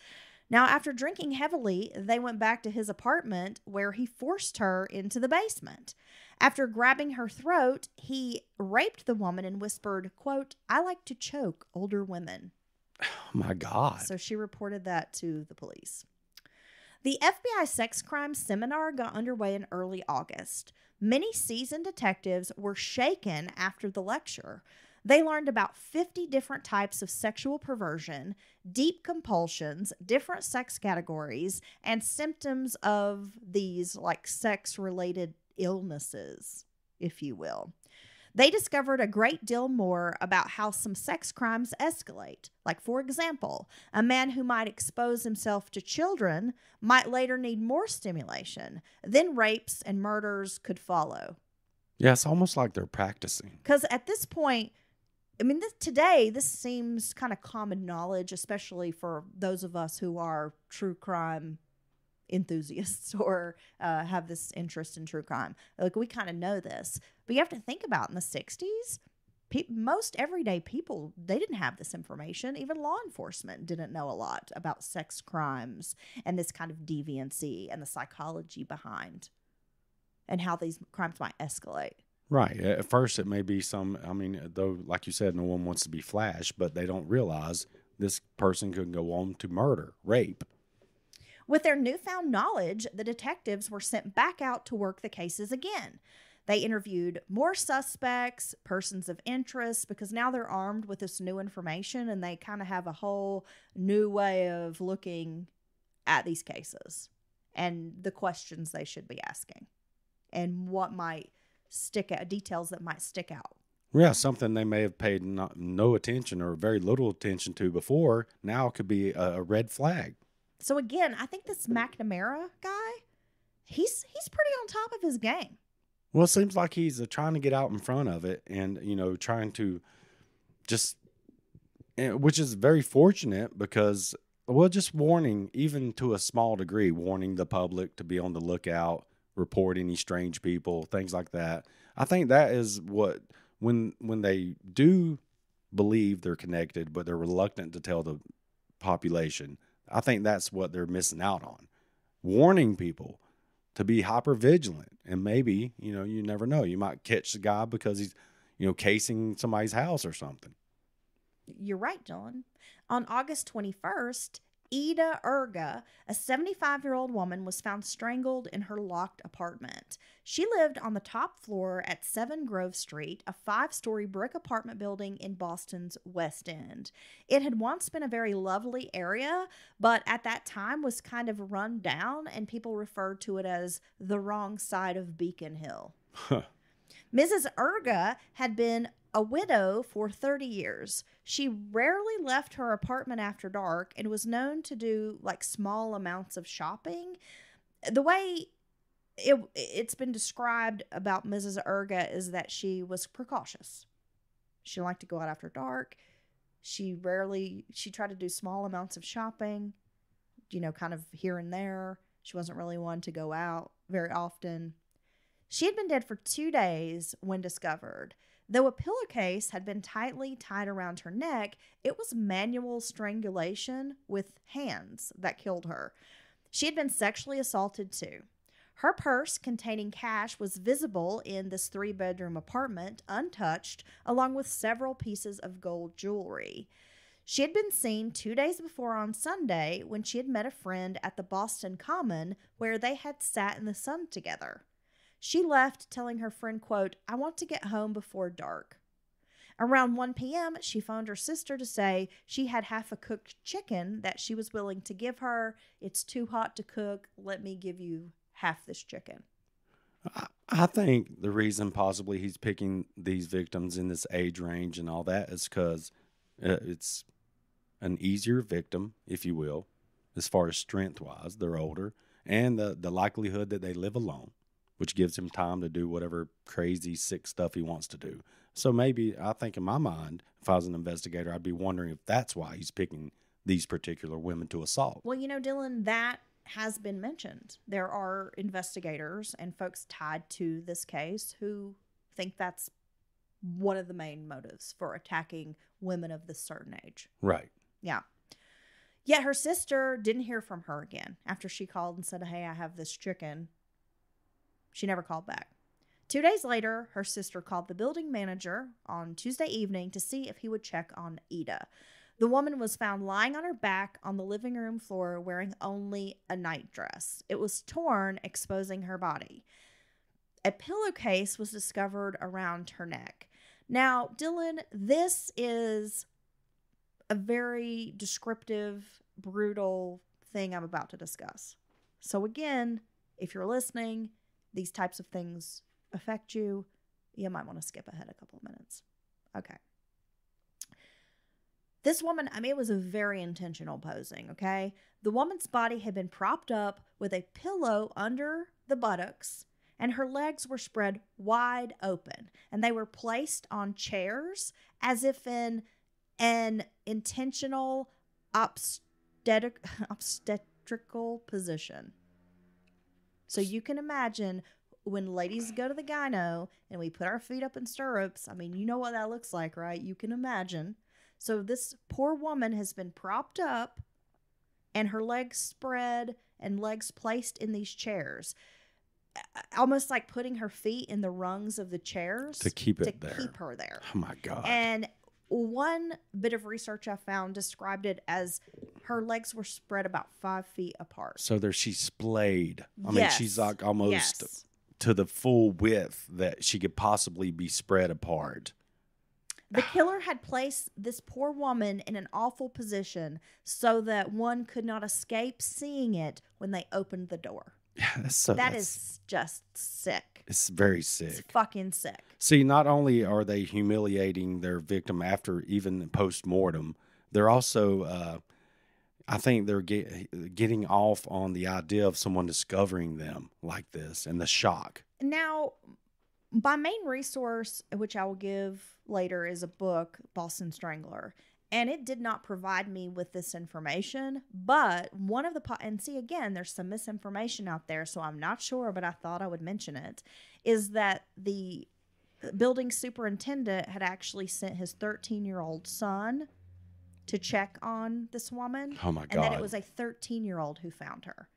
Now, after drinking heavily, they went back to his apartment where he forced her into the basement. After grabbing her throat, he raped the woman and whispered, quote, "I like to choke older women." Oh, my God. So she reported that to the police. The FBI sex crime seminar got underway in early August. Many seasoned detectives were shaken after the lecture. They learned about 50 different types of sexual perversion, deep compulsions, different sex categories, and symptoms of these like sex-related illnesses, if you will. They discovered a great deal more about how some sex crimes escalate. Like, for example, a man who might expose himself to children might later need more stimulation. Then rapes and murders could follow. Yeah, it's almost like they're practicing. Because at this point, I mean, today, this seems kind of common knowledge, especially for those of us who are true crime enthusiasts or have this interest in true crime. Like, we kind of know this. But you have to think about in the 60s, most everyday people, they didn't have this information. Even law enforcement didn't know a lot about sex crimes and this kind of deviancy and the psychology behind and how these crimes might escalate. Right. At first, it may be though, like you said, no one wants to be flash, but they don't realize this person could go on to murder, rape. With their newfound knowledge, the detectives were sent back out to work the cases again. They interviewed more suspects, persons of interest, because now they're armed with this new information and they kind of have a whole new way of looking at these cases and the questions they should be asking and what might stick out, details that might stick out. Yeah, something they may have paid no attention or very little attention to before now could be a red flag. So again, I think this McNamara guy, he's pretty on top of his game. Well, it seems like he's trying to get out in front of it and, trying to just, which is very fortunate because, well, just warning, even to a small degree, warning the public to be on the lookout, report any strange people, things like that. I think that is what, when they do believe they're connected, but they're reluctant to tell the population, I think that's what they're missing out on. Warning people to be hyper vigilant, and maybe, you never know. You might catch the guy because he's, casing somebody's house or something. You're right, Dylan. On August 21st, Ida Urga, a 75-year-old woman, was found strangled in her locked apartment. She lived on the top floor at 7 Grove Street, a 5-story brick apartment building in Boston's West End. It had once been a very lovely area, but at that time was kind of run down, and people referred to it as the wrong side of Beacon Hill. Huh. Mrs. Urga had been a widow for 30 years. She rarely left her apartment after dark and was known to do like small amounts of shopping. The way it's been described about Mrs. Urga is that she was precautious. She liked to go out after dark. She tried to do small amounts of shopping, kind of here and there. She wasn't really one to go out very often. She had been dead for 2 days when discovered. Though a pillowcase had been tightly tied around her neck, it was manual strangulation with hands that killed her. She had been sexually assaulted too. Her purse containing cash was visible in this 3-bedroom apartment, untouched, along with several pieces of gold jewelry. She had been seen 2 days before on Sunday when she had met a friend at the Boston Common where they had sat in the sun together. She left telling her friend, quote, "I want to get home before dark." Around 1 p.m., she phoned her sister to say she had half a cooked chicken that she was willing to give her. "It's too hot to cook. Let me give you half this chicken." I think the reason possibly he's picking these victims in this age range and all that is because it's an easier victim, if you will, as far as strength-wise. They're older, and the likelihood that they live alone, which gives him time to do whatever crazy, sick stuff he wants to do. So maybe, I think in my mind, if I was an investigator, I'd be wondering if that's why he's picking these particular women to assault. Well, Dylan, that has been mentioned. There are investigators and folks tied to this case who think that's one of the main motives for attacking women of this certain age. Right. Yeah. Yet her sister didn't hear from her again after she called and said, "Hey, I have this chicken." She never called back. 2 days later, her sister called the building manager on Tuesday evening to see if he would check on Ida. The woman was found lying on her back on the living room floor wearing only a nightdress. It was torn, exposing her body. A pillowcase was discovered around her neck. Now, Dylan, this is a very descriptive, brutal thing I'm about to discuss. So again, if you're listening, these types of things affect you, you might want to skip ahead a couple of minutes. Okay. This woman, it was a very intentional posing, okay? The woman's body had been propped up with a pillow under the buttocks, and her legs were spread wide open, and they were placed on chairs as if in an intentional obstetrical position. So you can imagine when ladies go to the gyno and we put our feet up in stirrups, you know what that looks like, right? You can imagine. So this poor woman has been propped up and her legs spread and legs placed in these chairs, almost like putting her feet in the rungs of the chairs to keep her there. Oh my God. And one bit of research I found described it as her legs were spread about 5 feet apart. So she's splayed. Yes. She's like almost to the full width that she could possibly be spread apart. The killer had placed this poor woman in an awful position so that one could not escape seeing it when they opened the door. Yeah, that is just sick. It's very sick. It's fucking sick. See, not only are they humiliating their victim after even post-mortem, they're also, I think they're getting off on the idea of someone discovering them like this and the shock. Now, My main resource, which I will give later, is a book, Boston Strangler. And it did not provide me with this information. But one of the, and see, again, there's some misinformation out there, so I'm not sure, but I thought I would mention it, is that the building superintendent had actually sent his 13-year-old son to check on this woman. Oh, my God. And that it was a 13-year-old who found her.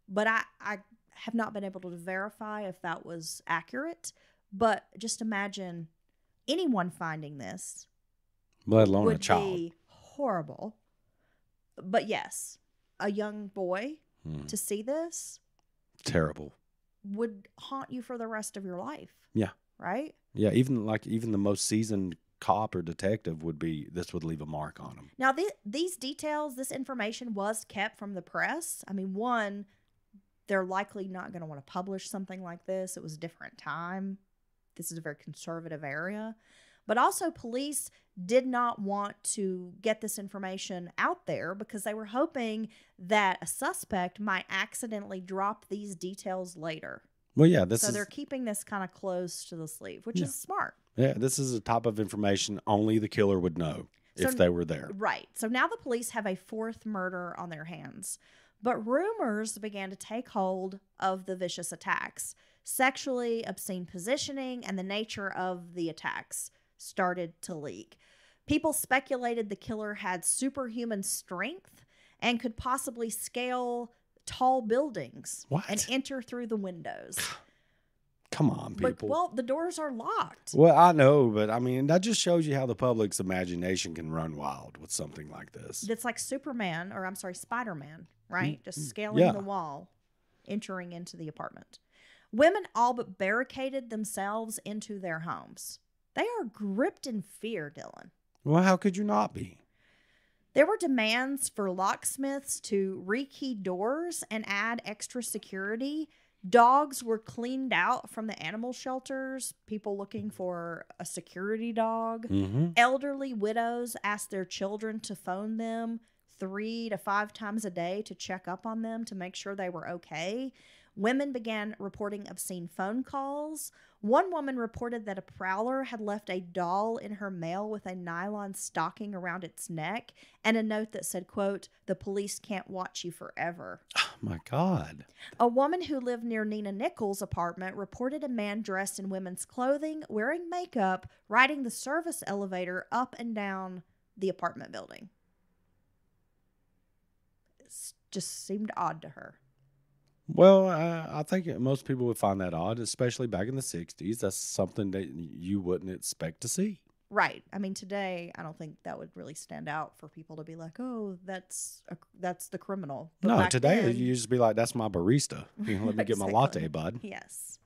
But I have not been able to verify if that was accurate. But just imagine anyone finding this. Let alone would a child. Be horrible. But yes, a young boy to see this. Terrible. Would haunt you for the rest of your life. Yeah. Right? Yeah, even the most seasoned cop or detective would leave a mark on them. Now, these details, this information was kept from the press. I mean, one, they're likely not going to want to publish something like this. It was a different time. This is a very conservative area. But also, police did not want to get this information out there because they were hoping that a suspect might accidentally drop these details later. Well, yeah, so they're keeping this kind of close to the sleeve, which is smart. Yeah, this is a type of information only the killer would know if they were there. Right. So now the police have a fourth murder on their hands. But rumors began to take hold of the vicious attacks. Sexually obscene positioning and the nature of the attacks started to leak. People speculated the killer had superhuman strength and could possibly scale tall buildings and enter through the windows. Come on, people. But, the doors are locked. Well, I know, but I mean, that just shows you how the public's imagination can run wild with something like this. It's like Spider-Man, right? Just scaling the wall, entering into the apartment. Women all but barricaded themselves into their homes. They are gripped in fear, Dylan. Well, how could you not be? There were demands for locksmiths to rekey doors and add extra security. Dogs were cleaned out from the animal shelters, people looking for a security dog. Mm-hmm. Elderly widows asked their children to phone them 3 to 5 times a day to check up on them to make sure they were okay. Women began reporting obscene phone calls. One woman reported that a prowler had left a doll in her mail with a nylon stocking around its neck and a note that said, quote, "The police can't watch you forever." Oh, my God. A woman who lived near Nina Nichols' apartment reported a man dressed in women's clothing, wearing makeup, riding the service elevator up and down the apartment building. It just seemed odd to her. Well, I think most people would find that odd, especially back in the 60s. That's something that you wouldn't expect to see. Right. I mean, today, I don't think that would really stand out for people to be like, oh, that's the criminal. But no, today you just be like, that's my barista. Let me get my latte, bud. Yes.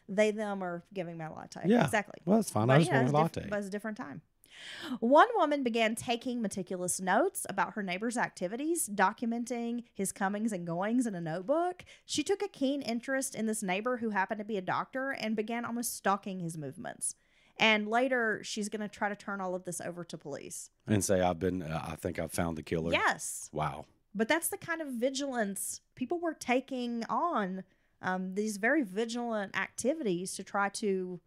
They, them are giving my latte. Yeah. Exactly. Well, that's fine. I just want a latte. But it's a different time. One woman began taking meticulous notes about her neighbor's activities, documenting his comings and goings in a notebook. She took a keen interest in this neighbor who happened to be a doctor and began almost stalking his movements. And later, she's going to try to turn all of this over to police. And say, I think I've found the killer. Yes. Wow. But that's the kind of vigilance people were taking on, these very vigilant activities to try to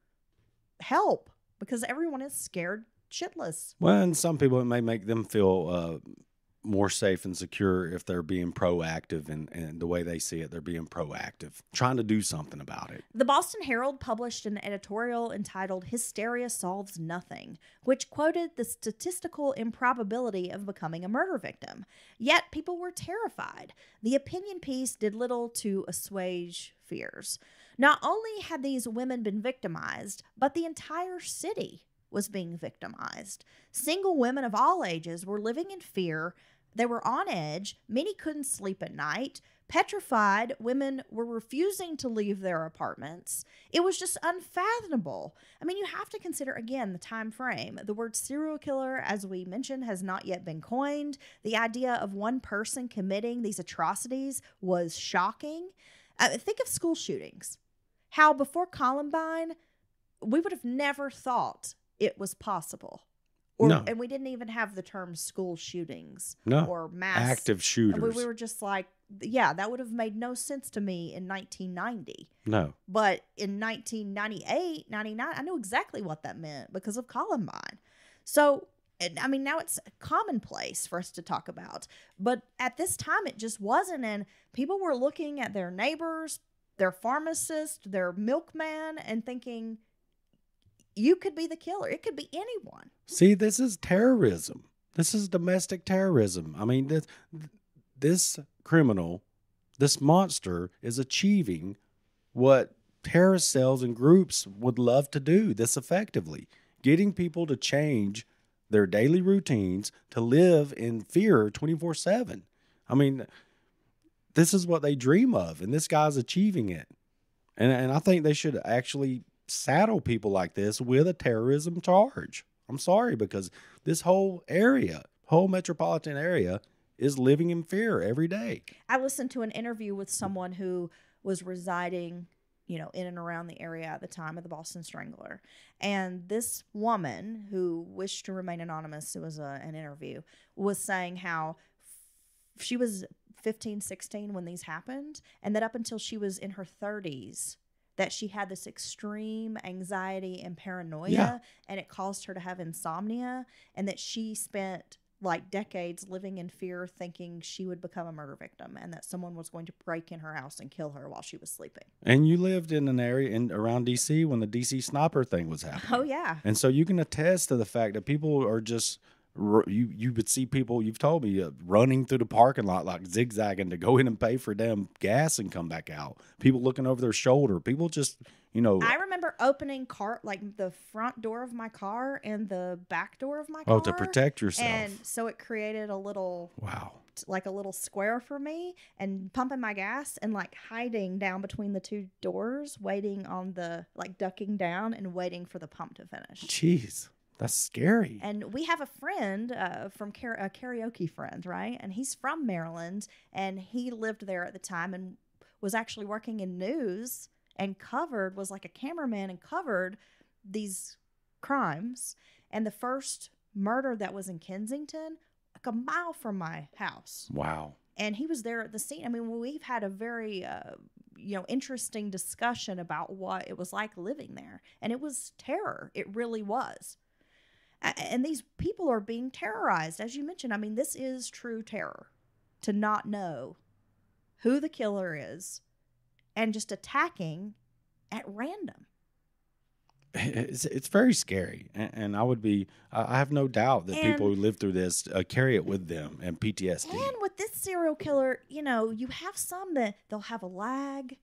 help because everyone is scared shitless. Well, and some people, it may make them feel more safe and secure if they're being proactive, and the way they see it, they're being proactive, trying to do something about it. The Boston Herald published an editorial entitled "Hysteria Solves Nothing," which quoted the statistical improbability of becoming a murder victim. Yet people were terrified. The opinion piece did little to assuage fears. Not only had these women been victimized, but the entire city was being victimized. Single women of all ages were living in fear. They were on edge. Many couldn't sleep at night. Petrified, women were refusing to leave their apartments. It was just unfathomable. I mean, you have to consider, again, the time frame. The word serial killer, as we mentioned, has not yet been coined. The idea of one person committing these atrocities was shocking. Think of school shootings. How before Columbine, we would have never thought it was possible. No. And we didn't even have the term school shootings No. or mass Active shooters. We were just like, yeah, that would have made no sense to me in 1990. No. But in 1998, 99, I knew exactly what that meant because of Columbine. So, I mean, now it's commonplace for us to talk about. But at this time, it just wasn't. And people were looking at their neighbors, their pharmacist, their milkman, and thinking, you could be the killer. It could be anyone. See, this is terrorism. This is domestic terrorism. I mean, this criminal, this monster is achieving what terrorist cells and groups would love to do this effectively. Getting people to change their daily routines to live in fear 24/7. I mean, this is what they dream of, and this guy's achieving it. And I think they should actually saddle people like this with a terrorism charge. I'm sorry, because this whole metropolitan area is living in fear every day. I listened to an interview with someone who was residing, in and around the area at the time of the Boston Strangler. And this woman who wished to remain anonymous, it was an interview, was saying how she was 15, 16 when these happened, and that up until she was in her 30s, that she had this extreme anxiety and paranoia, and it caused her to have insomnia, and that she spent like decades living in fear, thinking she would become a murder victim and that someone was going to break in her house and kill her while she was sleeping. And you lived in an area around D.C. when the D.C. sniper thing was happening. Oh, yeah. And so you can attest to the fact that people are just, you would see people, you've told me, running through the parking lot like zigzagging to go in and pay for damn gas and come back out. People looking over their shoulder. People just, I remember opening the front door of my car and the back door of my car. Oh, to protect yourself. And so it created a little, like a little square for me, and pumping my gas and like hiding down between the two doors, waiting on ducking down and waiting for the pump to finish. Jeez. That's scary. And we have a friend a karaoke friend, right? And he's from Maryland, and he lived there at the time and was actually working in news and was like a cameraman and covered these crimes. And the first murder that was in Kensington, like a mile from my house. Wow. And he was there at the scene. I mean, we've had a very, interesting discussion about what it was like living there. And it was terror. It really was. And these people are being terrorized, as you mentioned. I mean, this is true terror, to not know who the killer is and just attacking at random. It's very scary. And I have no doubt that people who live through this carry it with them and PTSD. And with this serial killer, you have some that they'll have a lag.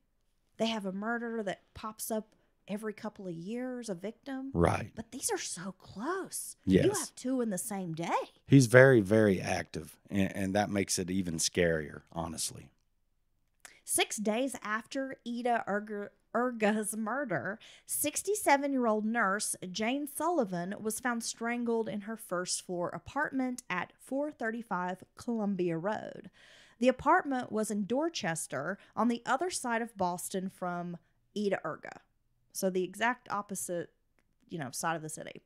They have a murder that pops up every couple of years, a victim. Right. But these are so close. Yes. You have two in the same day. He's very, very active, and that makes it even scarier, honestly. 6 days after Ida Urga's murder, 67-year-old nurse Jane Sullivan was found strangled in her first-floor apartment at 435 Columbia Road. The apartment was in Dorchester, on the other side of Boston from Ida Urga. So the exact opposite, side of the city.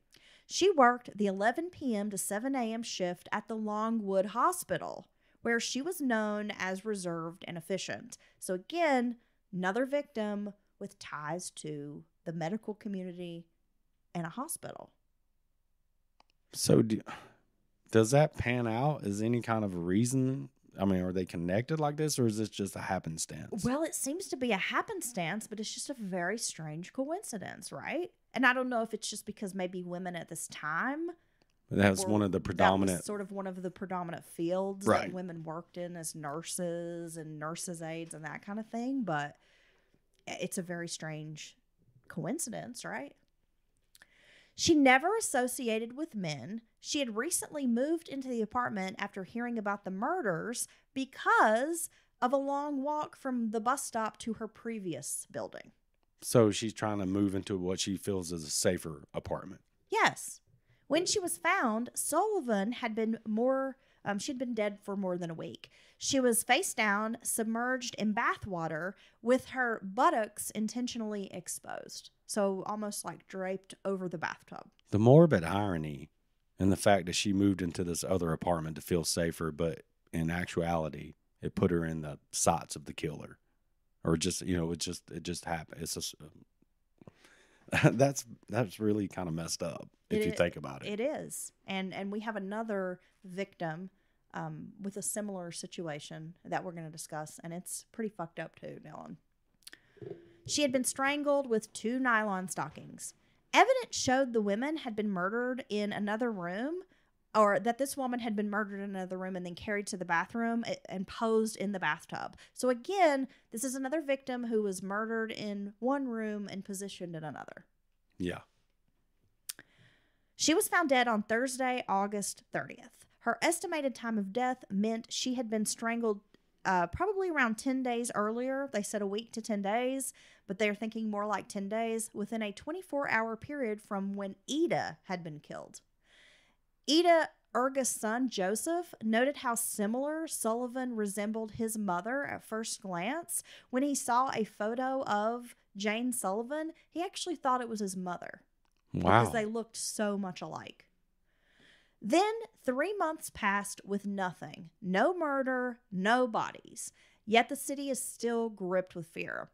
She worked the 11 p.m. to 7 a.m. shift at the Longwood Hospital, where she was known as reserved and efficient. So again, another victim with ties to the medical community and a hospital. So does that pan out as any kind of a reason? I mean, are they connected like this, or is this just a happenstance? Well, it seems to be a happenstance, but it's just a very strange coincidence, right? And I don't know if it's just because maybe women at this time, that's one of the predominant, that was sort of one of the predominant fields that women worked in as nurses and nurses' aides and that kind of thing. But it's a very strange coincidence, right? She never associated with men. She had recently moved into the apartment after hearing about the murders because of a long walk from the bus stop to her previous building. So she's trying to move into what she feels is a safer apartment. Yes. When she was found, Sullivan had been she'd been dead for more than a week. She was face down, submerged in bath water, with her buttocks intentionally exposed. So almost like draped over the bathtub. The morbid irony And the fact that she moved into this other apartment to feel safer, but in actuality, it put her in the sights of the killer. Or just, it just happened. It's just, that's really kind of messed up if you think about it. It is. And we have another victim with a similar situation that we're going to discuss, and it's pretty fucked up too, Dylan. She had been strangled with 2 nylon stockings. Evidence showed the women had been murdered in another room, or that this woman had been murdered in another room and then carried to the bathroom and posed in the bathtub. So again, this is another victim who was murdered in one room and positioned in another. Yeah. She was found dead on Thursday, August 30th. Her estimated time of death meant she had been strangled probably around 10 days earlier. They said a week to 10 days, but they're thinking more like 10 days within a 24-hour period from when Ida had been killed. Ida Erga's son, Joseph, noted how similar Sullivan resembled his mother at first glance. When he saw a photo of Jane Sullivan, he actually thought it was his mother. Wow. Because they looked so much alike. Then 3 months passed with nothing. No murder, no bodies. Yet the city is still gripped with fear.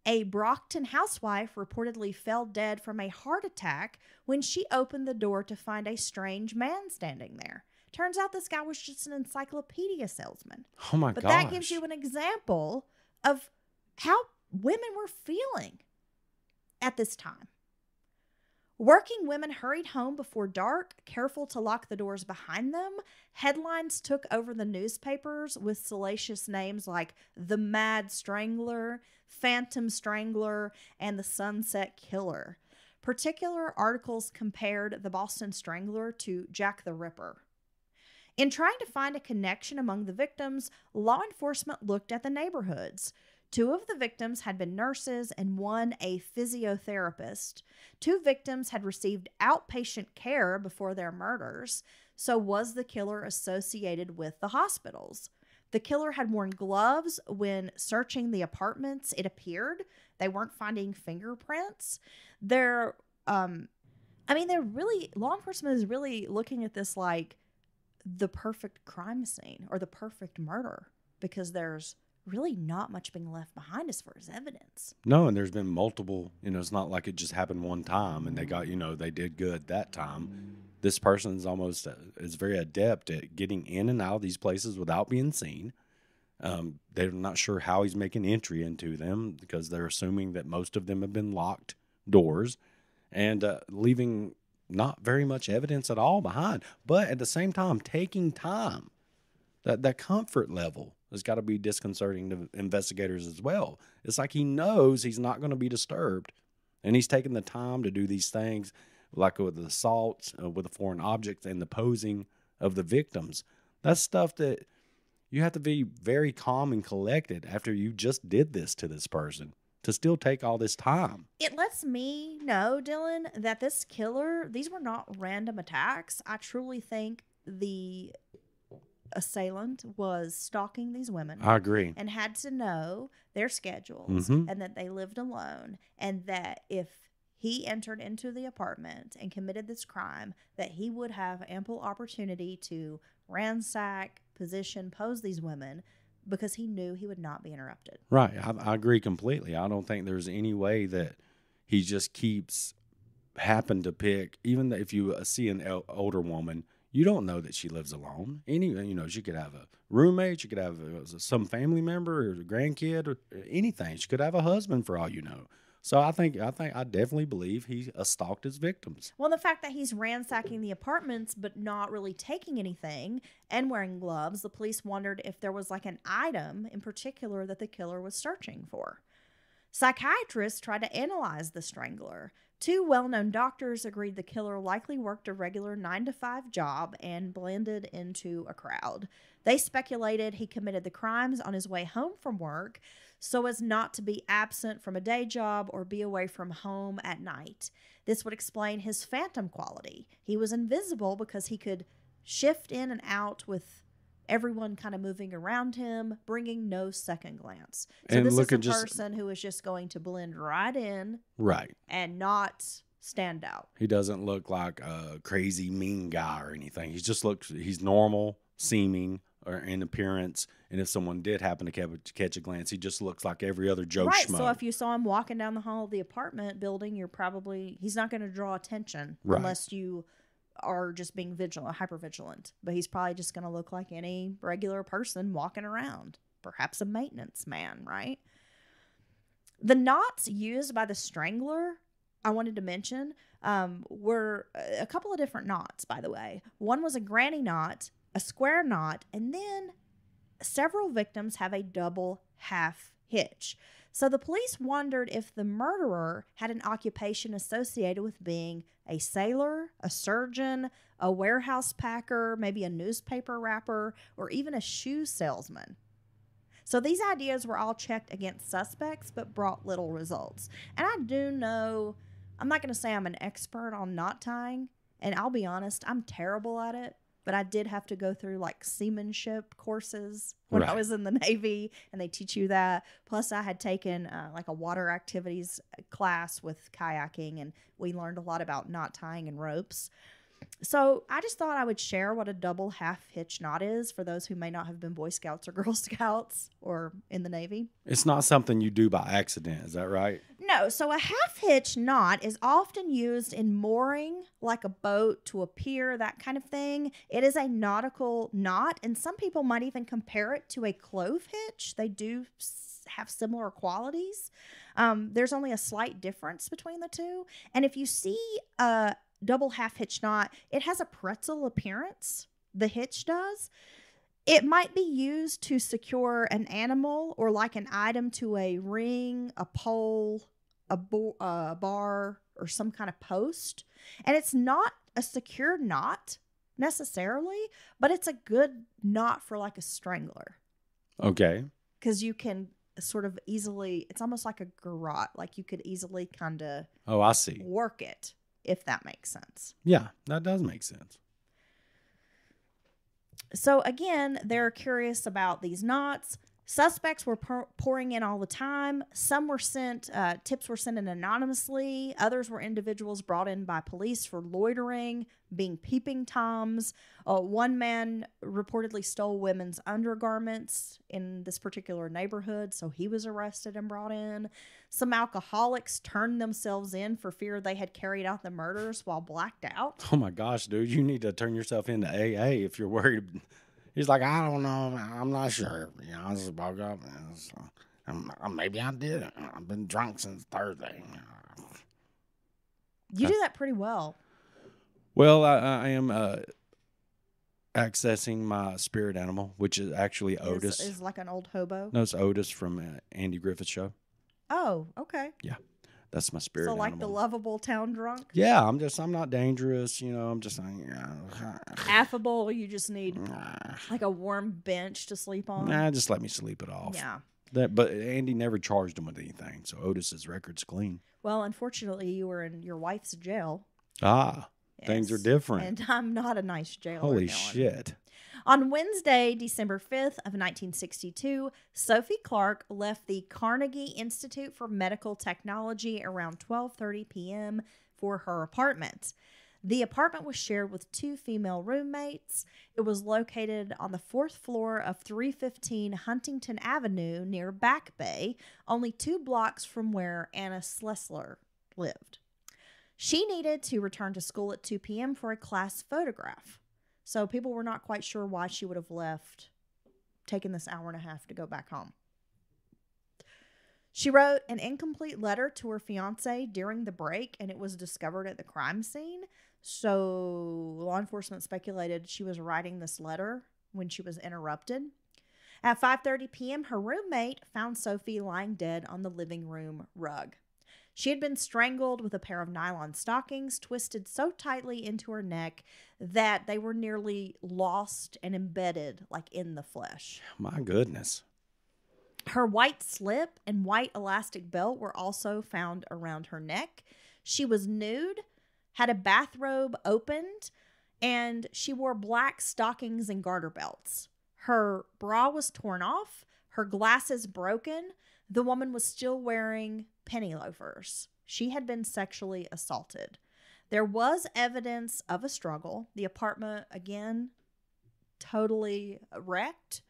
A Brockton housewife reportedly fell dead from a heart attack when she opened the door to find a strange man standing there. Turns out this guy was just an encyclopedia salesman. Oh my But gosh. that gives you an example of how women were feeling at this time. Working women hurried home before dark, careful to lock the doors behind them. Headlines took over the newspapers with salacious names like The Mad Strangler, Phantom Strangler, and The Sunset Killer. Particular articles compared the Boston Strangler to Jack the Ripper. In trying to find a connection among the victims, law enforcement looked at the neighborhoods. 2 of the victims had been nurses and 1 a physiotherapist. 2 victims had received outpatient care before their murders. So was the killer associated with the hospitals? The killer had worn gloves when searching the apartments, it appeared. They weren't finding fingerprints. Law enforcement is really looking at this like the perfect crime scene or the perfect murder, because there's really not much being left behind as far as evidence. No, and there's been multiple, it's not like it just happened one time and they got, they did good that time. This person's is very adept at getting in and out of these places without being seen. They're not sure how he's making entry into them because they're assuming that most of them have been locked doors and leaving not very much evidence at all behind. But at the same time, taking time, that comfort level has got to be disconcerting to investigators as well. It's like he knows he's not going to be disturbed, and he's taking the time to do these things, like with the assaults, with the foreign objects, and the posing of the victims. That's stuff that you have to be very calm and collected after you just did this to this person to still take all this time. It lets me know, Dylan, that this killer, these were not random attacks. I truly think the assailant was stalking these women. I agree. And had to know their schedules and that they lived alone, and that if he entered into the apartment and committed this crime, that he would have ample opportunity to ransack, position, pose these women, because he knew he would not be interrupted. Right. I agree completely. I don't think there's any way that he just happen to pick, even if you see an older woman, you don't know that she lives alone. She could have a roommate, she could have some family member or a grandkid or anything. She could have a husband for all you know. So I definitely believe he stalked his victims. Well, the fact that he's ransacking the apartments but not really taking anything and wearing gloves, the police wondered if there was like an item in particular that the killer was searching for. Psychiatrists tried to analyze the strangler. 2 well-known doctors agreed the killer likely worked a regular 9-to-5 job and blended into a crowd. They speculated he committed the crimes on his way home from work so as not to be absent from a day job or be away from home at night. This would explain his phantom quality. He was invisible because he could shift in and out with everyone kind of moving around him, bringing no second glance. So and this is a person who is just going to blend right in. Right. And not stand out. He doesn't look like a crazy mean guy or anything. He's normal seeming or in appearance. And if someone did happen to catch a glance, he just looks like every other Joe Right. Schmo. So if you saw him walking down the hall of the apartment building, he's not going to draw attention unless you are just being hyper vigilant. But he's probably just going to look like any regular person walking around, perhaps a maintenance man, right? The knots used by the Strangler, I wanted to mention, were a couple of different knots, by the way. One was a granny knot, a square knot, and then several victims have a double half hitch. So the police wondered if the murderer had an occupation associated with being a sailor, a surgeon, a warehouse packer, maybe a newspaper wrapper, or even a shoe salesman. So these ideas were all checked against suspects, but brought little results. And I do know, I'm not going to say I'm an expert on knot tying, and I'll be honest, I'm terrible at it. But I did have to go through like seamanship courses when I was in the Navy, and they teach you that. Plus, I had taken like a water activities class with kayaking, and we learned a lot about knot tying and ropes. So I just thought I would share what a double half hitch knot is for those who may not have been Boy Scouts or Girl Scouts or in the Navy. It's not something you do by accident. Is that right? No. So a half hitch knot is often used in mooring, like a boat to a pier, that kind of thing. It is a nautical knot, and some people might even compare it to a clove hitch. They do have similar qualities. There's only a slight difference between the two. And if you see a double half hitch knot, it has a pretzel appearance. The hitch does. It might be used to secure an animal or like an item to a ring, a pole, a bar, or some kind of post. And it's not a secure knot necessarily, but it's a good knot for like a strangler. Okay. Because you can sort of easily, it's almost like a garrote. Like you could easily kind of I see. Work it, if that makes sense. Yeah, that does make sense. So again, they're curious about these knots. Suspects were pouring in all the time. Some were tips were sent in anonymously. Others were individuals brought in by police for loitering, being peeping toms. One man reportedly stole women's undergarments in this particular neighborhood, so he was arrested and brought in. Some alcoholics turned themselves in for fear they had carried out the murders while blacked out. Oh my gosh, dude, you need to turn yourself into AA if you're worried. He's like, I don't know. I'm not sure. You know, I just woke up and maybe I did it. I've been drunk since Thursday. You do that pretty well. Well, I am accessing my spirit animal, which is actually Otis. Is like an old hobo? No, it's Otis from Andy Griffith's show. Oh, okay. Yeah, that's my spirit animal. So like the lovable town drunk? Yeah, I'm not dangerous, you know, I'm just affable, you just need like a warm bench to sleep on. Nah, just let me sleep it off. Yeah. But Andy never charged him with anything, so Otis's record's clean. Well, unfortunately, you were in your wife's jail. Things are different. And I'm not a nice jailer. Holy shit. On Wednesday, December 5th of 1962, Sophie Clark left the Carnegie Institute for Medical Technology around 12:30 p.m. for her apartment. The apartment was shared with two female roommates. It was located on the 4th floor of 315 Huntington Avenue near Back Bay, only 2 blocks from where Anna Slessler lived. She needed to return to school at 2 p.m. for a class photograph. So people were not quite sure why she would have left, taken this hour and a half to go back home. She wrote an incomplete letter to her fiance during the break, and it was discovered at the crime scene. So law enforcement speculated she was writing this letter when she was interrupted. At 5:30 p.m., her roommate found Sophie lying dead on the living room rug. She had been strangled with a pair of nylon stockings twisted so tightly into her neck that they were nearly lost and embedded like in the flesh. My goodness. Her white slip and white elastic belt were also found around her neck. She was nude, had a bathrobe opened, and she wore black stockings and garter belts. Her bra was torn off, her glasses broken. The woman was still wearing penny loafers. she had been sexually assaulted. There was evidence of a struggle. The apartment, again, totally wrecked.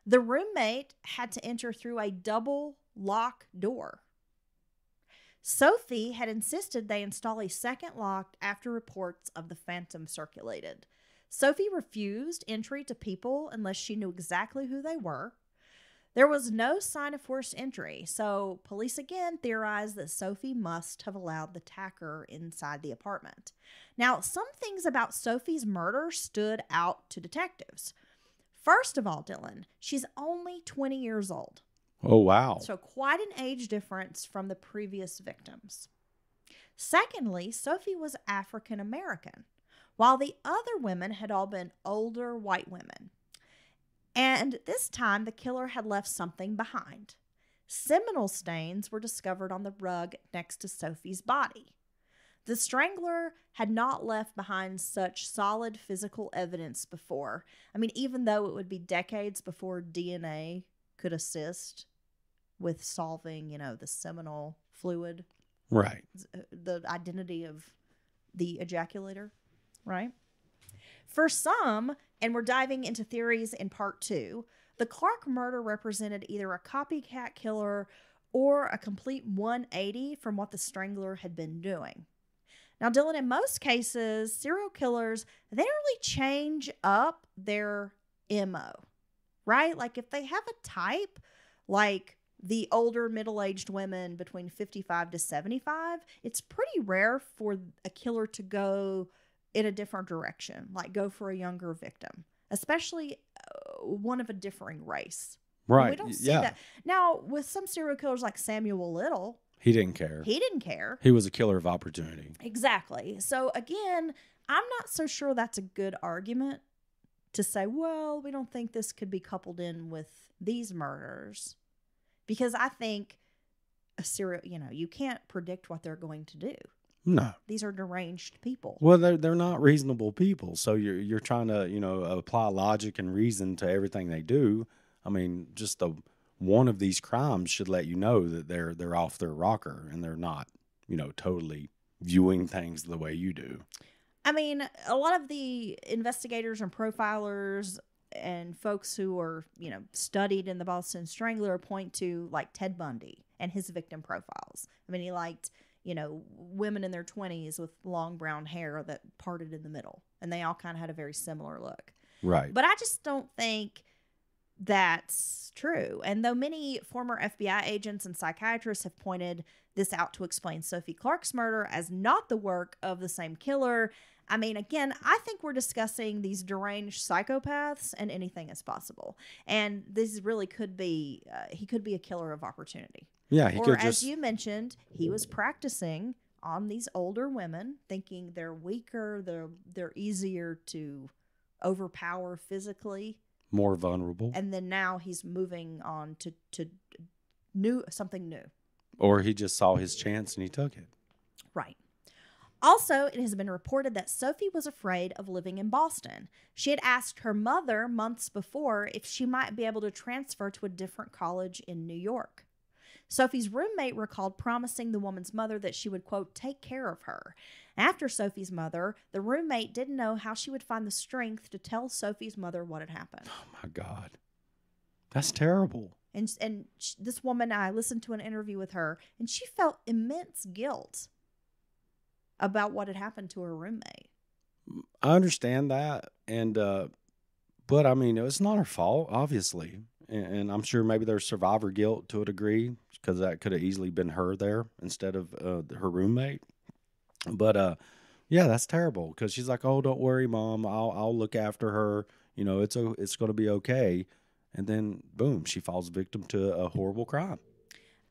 The roommate had to enter through a double lock door. Sophie had insisted they install a second lock after reports of the phantom circulated. Sophie refused entry to people unless she knew exactly who they were. There was no sign of forced entry, so police again theorized that Sophie must have allowed the attacker inside the apartment. Now, some things about Sophie's murder stood out to detectives. First of all, Dylan, she's only 20 years old. Oh, wow. So quite an age difference from the previous victims. Secondly, Sophie was African American, while the other women had all been older white women. And this time, the killer had left something behind. Seminal stains were discovered on the rug next to Sophie's body. The strangler had not left behind such solid physical evidence before. I mean, even though it would be decades before DNA could assist with solving, the seminal fluid. Right. The identity of the ejaculator, right? For some, and we're diving into theories in part 2, the Clark murder represented either a copycat killer or a complete 180 from what the strangler had been doing. Now, Dylan, in most cases, serial killers, they don't really change up their MO, right? Like if they have a type, like the older middle-aged women between 55 to 75, it's pretty rare for a killer to go in a different direction, like go for a younger victim, especially one of a differing race. Right. We don't see that. Now, with some serial killers like Samuel Little, he didn't care. He was a killer of opportunity. Exactly. So again, I'm not so sure that's a good argument to say, well, we don't think this could be coupled in with these murders. Because I think a serial, you can't predict what they're going to do. No. These are deranged people. Well, they're not reasonable people. So you're trying to, apply logic and reason to everything they do. I mean, just one of these crimes should let you know that they're off their rocker and they're not, totally viewing things the way you do. I mean, a lot of the investigators and profilers and folks who are, studied in the Boston Strangler point to like Ted Bundy and his victim profiles. I mean, he liked, women in their 20s with long brown hair that parted in the middle, and they all kind of had a very similar look. Right. But I just don't think that's true. And though many former FBI agents and psychiatrists have pointed this out to explain Sophie Clark's murder as not the work of the same killer, I mean, again, I think we're discussing these deranged psychopaths and anything is possible. And this really could be, he could be a killer of opportunity. Yeah, he or could as you mentioned, he was practicing on these older women, thinking they're weaker, they're easier to overpower physically. More vulnerable. And then now he's moving on to something new. Or he just saw his chance and he took it. Right. Also, it has been reported that Sophie was afraid of living in Boston. She had asked her mother months before if she might be able to transfer to a different college in New York. Sophie's roommate recalled promising the woman's mother that she would, quote, take care of her. After Sophie's mother, the roommate didn't know how she would find the strength to tell Sophie's mother what had happened. Oh, my God. That's terrible. And this woman, I listened to an interview with her, and she felt immense guilt about what had happened to her roommate. I understand that. And, but I mean, it's not her fault, obviously. And I'm sure maybe there's survivor guilt to a degree because that could have easily been her there instead of her roommate. But, yeah, that's terrible because she's like, oh, don't worry, Mom. I'll look after her. It's going to be okay. And then, boom, she falls victim to a horrible crime.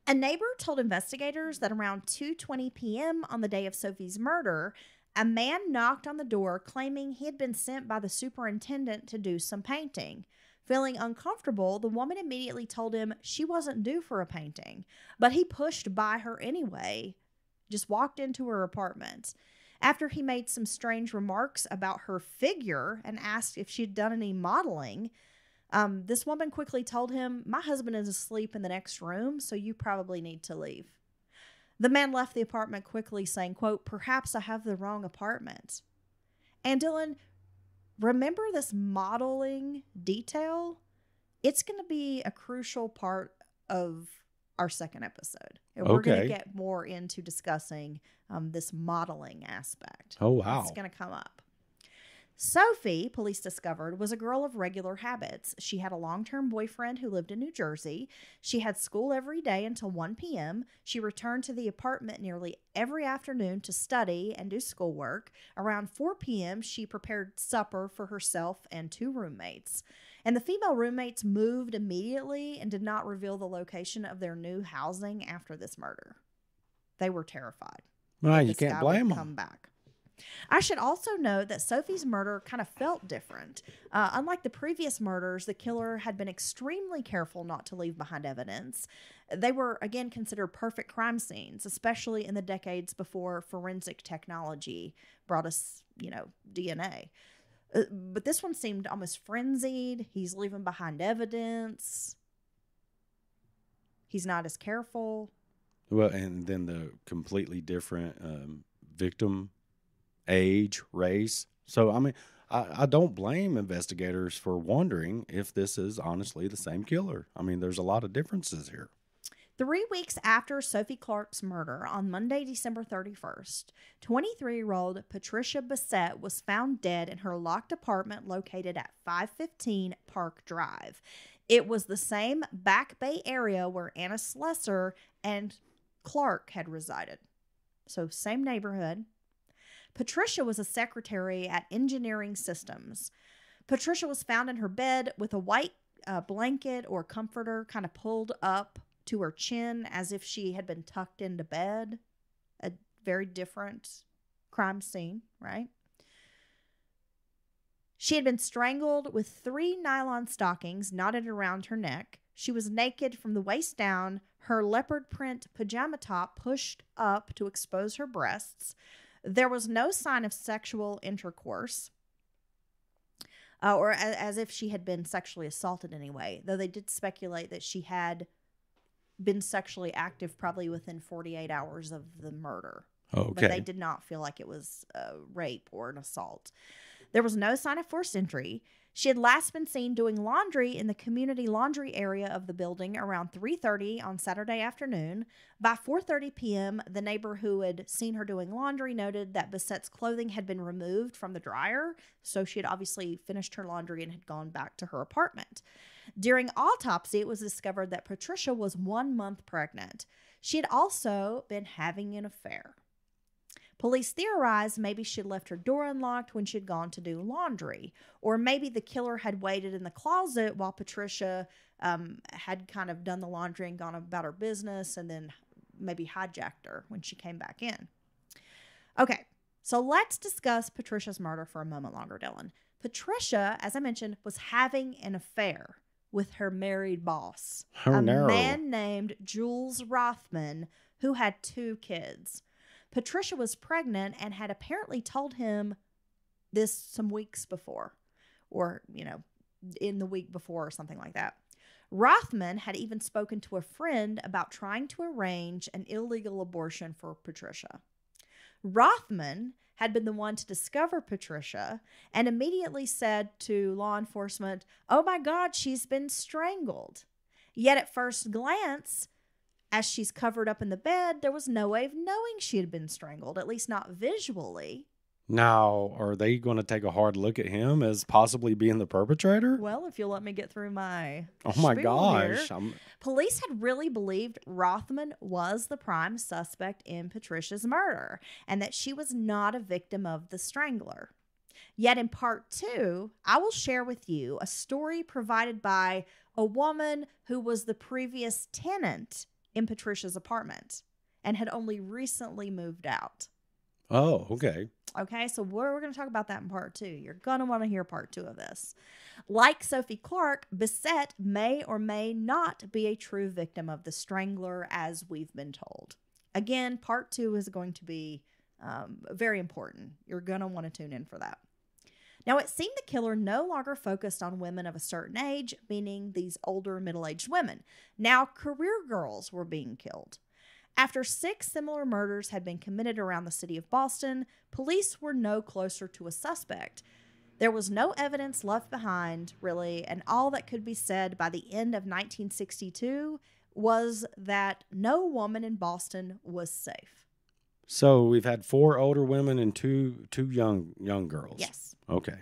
A neighbor told investigators that around 2:20 p.m. on the day of Sophie's murder, a man knocked on the door claiming he had been sent by the superintendent to do some painting. Feeling uncomfortable, the woman immediately told him she wasn't due for a painting, but he pushed by her anyway, just walked into her apartment. After he made some strange remarks about her figure and asked if she'd done any modeling, this woman quickly told him, my husband is asleep in the next room, so you probably need to leave. The man left the apartment quickly, saying, quote, "Perhaps I have the wrong apartment." And Dylan, remember this modeling detail? It's going to be a crucial part of our second episode. And we're going to get more into discussing this modeling aspect. Oh, wow. It's going to come up. Sophie, police discovered, was a girl of regular habits. She had a long-term boyfriend who lived in New Jersey. She had school every day until 1 p.m. She returned to the apartment nearly every afternoon to study and do schoolwork. Around 4 p.m., she prepared supper for herself and 2 roommates. And the female roommates moved immediately and did not reveal the location of their new housing after this murder. They were terrified. Well, you can't blame them. Come back. I should also note that Sophie's murder kind of felt different. Unlike the previous murders, the killer had been extremely careful not to leave behind evidence. They were, again, considered perfect crime scenes, especially in the decades before forensic technology brought us, DNA. But this one seemed almost frenzied. He's leaving behind evidence. He's not as careful. Well, and then the completely different victim, age, race. So, I mean, I don't blame investigators for wondering if this is honestly the same killer. I mean, there's a lot of differences here. 3 weeks after Sophie Clark's murder, on Monday, December 31st, 23-year-old Patricia Bissett was found dead in her locked apartment located at 515 Park Drive. It was the same Back Bay area where Anna Slesser and Clark had resided. So, same neighborhood. Patricia was a secretary at Engineering Systems. Patricia was found in her bed with a white blanket or comforter kind of pulled up to her chin as if she had been tucked into bed. A very different crime scene, right? She had been strangled with 3 nylon stockings knotted around her neck. She was naked from the waist down, her leopard print pajama top pushed up to expose her breasts. There was no sign of sexual intercourse, or as if she had been sexually assaulted anyway, though they did speculate that she had been sexually active probably within 48 hours of the murder. Okay. But they did not feel like it was a rape or an assault. There was no sign of forced entry. She had last been seen doing laundry in the community laundry area of the building around 3:30 on Saturday afternoon. By 4:30 p.m., the neighbor who had seen her doing laundry noted that Bissett's clothing had been removed from the dryer, so she had obviously finished her laundry and had gone back to her apartment. During autopsy, it was discovered that Patricia was 1 month pregnant. She had also been having an affair. Police theorized maybe she had left her door unlocked when she had gone to do laundry, or maybe the killer had waited in the closet while Patricia had kind of done the laundry and gone about her business, and then maybe hijacked her when she came back in. Okay, so let's discuss Patricia's murder for a moment longer, Dylan. Patricia, as I mentioned, was having an affair with her married boss, man named Jules Rothman, who had 2 kids. Patricia was pregnant and had apparently told him this some weeks before, or, in the week before or something like that. Rothman had even spoken to a friend about trying to arrange an illegal abortion for Patricia. Rothman had been the one to discover Patricia and immediately said to law enforcement, "Oh my God, she's been strangled." Yet at first glance, as she's covered up in the bed, there was no way of knowing she had been strangled, at least not visually. Now, are they going to take a hard look at him as possibly being the perpetrator? Well, if you'll let me get through my gosh. Police had really believed Rothman was the prime suspect in Patricia's murder and that she was not a victim of the strangler. Yet in part 2, I will share with you a story provided by a woman who was the previous tenant in Patricia's apartment and had only recently moved out. Oh, okay. Okay, so we're going to talk about that in part 2. You're going to want to hear part 2 of this. Like Sophie Clark, Bissett may or may not be a true victim of the strangler, as we've been told. Again, part 2 is going to be very important. You're going to want to tune in for that. Now, it seemed the killer no longer focused on women of a certain age, meaning these older middle-aged women. Now, career girls were being killed. After 6 similar murders had been committed around the city of Boston, police were no closer to a suspect. There was no evidence left behind, really, and all that could be said by the end of 1962 was that no woman in Boston was safe. So we've had 4 older women and two young girls. Yes. Okay.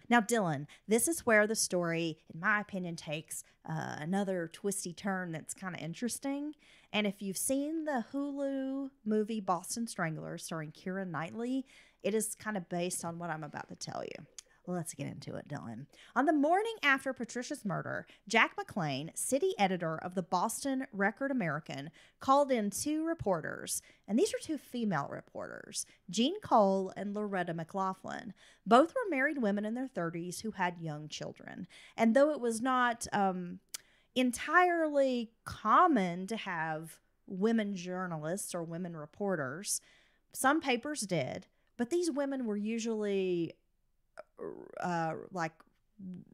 Now, Dylan, this is where the story, in my opinion, takes another twisty turn that's kind of interesting. And if you've seen the Hulu movie Boston Strangler starring Keira Knightley, it is kind of based on what I'm about to tell you. Let's get into it, Dylan. On the morning after Patricia's murder, Jack McLean, city editor of the Boston Record-American, called in 2 reporters, and these are 2 female reporters, Jean Cole and Loretta McLaughlin. Both were married women in their 30s who had young children. And though it was not entirely common to have women journalists or women reporters, some papers did, but these women were usually like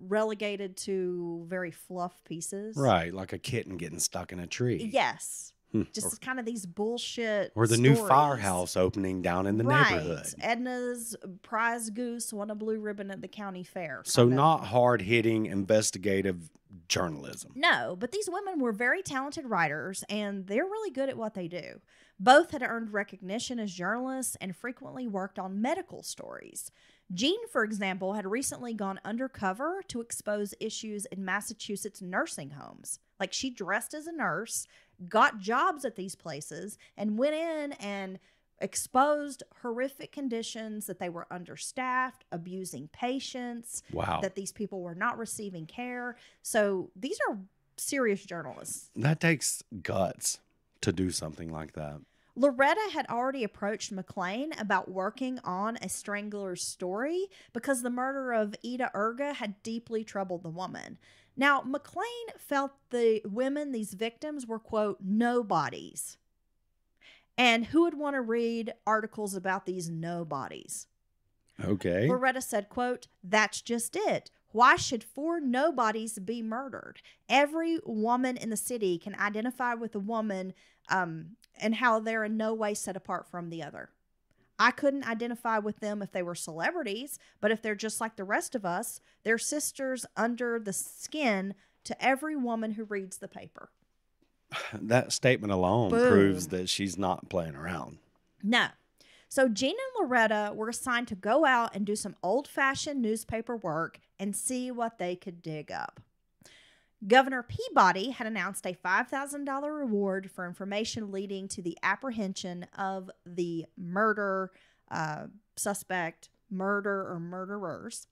relegated to very fluff pieces. Right, like a kitten getting stuck in a tree. Yes. Just kind of these bullshit Or the stories. new firehouse opening down in the neighborhood. Edna's prize goose won a blue ribbon at the county fair. So not hard-hitting investigative journalism. No, but these women were very talented writers, and they're really good at what they do. Both had earned recognition as journalists and frequently worked on medical stories. Jean, for example, had recently gone undercover to expose issues in Massachusetts nursing homes. Like, she dressed as a nurse, got jobs at these places, and went in and exposed horrific conditions, that they were understaffed, abusing patients, Wow. that these people were not receiving care. So these are serious journalists. That takes guts to do something like that. Loretta had already approached McLean about working on a strangler's story because the murder of Ida Urga had deeply troubled the woman. Now, McLean felt the women, these victims, were, quote, nobodies. And who would want to read articles about these nobodies? Okay. Loretta said, quote, that's just it. Why should 4 nobodies be murdered? Every woman in the city can identify with a woman and how they're in no way set apart from the other. I couldn't identify with them if they were celebrities, but if they're just like the rest of us, they're sisters under the skin to every woman who reads the paper. That statement alone Boom. proves that she's not playing around. No. So Jean and Loretta were assigned to go out and do some old-fashioned newspaper work and see what they could dig up. Governor Peabody had announced a $5,000 reward for information leading to the apprehension of the murder suspect, murder or murderers.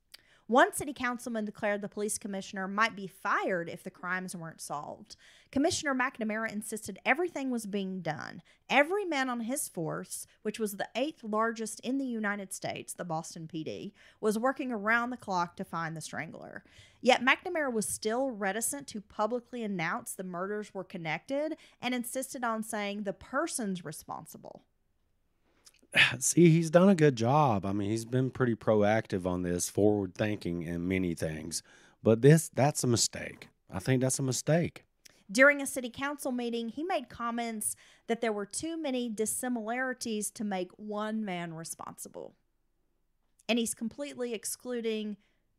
One city councilman declared the police commissioner might be fired if the crimes weren't solved. Commissioner McNamara insisted everything was being done. Every man on his force, which was the 8th largest in the United States, the Boston PD, was working around the clock to find the strangler. Yet McNamara was still reticent to publicly announce the murders were connected and insisted on saying the person's responsible. See, he's done a good job. I mean, he's been pretty proactive on this, forward thinking in many things. But that's a mistake. I think that's a mistake. During a city council meeting, he made comments that there were too many dissimilarities to make one man responsible. And he's completely excluding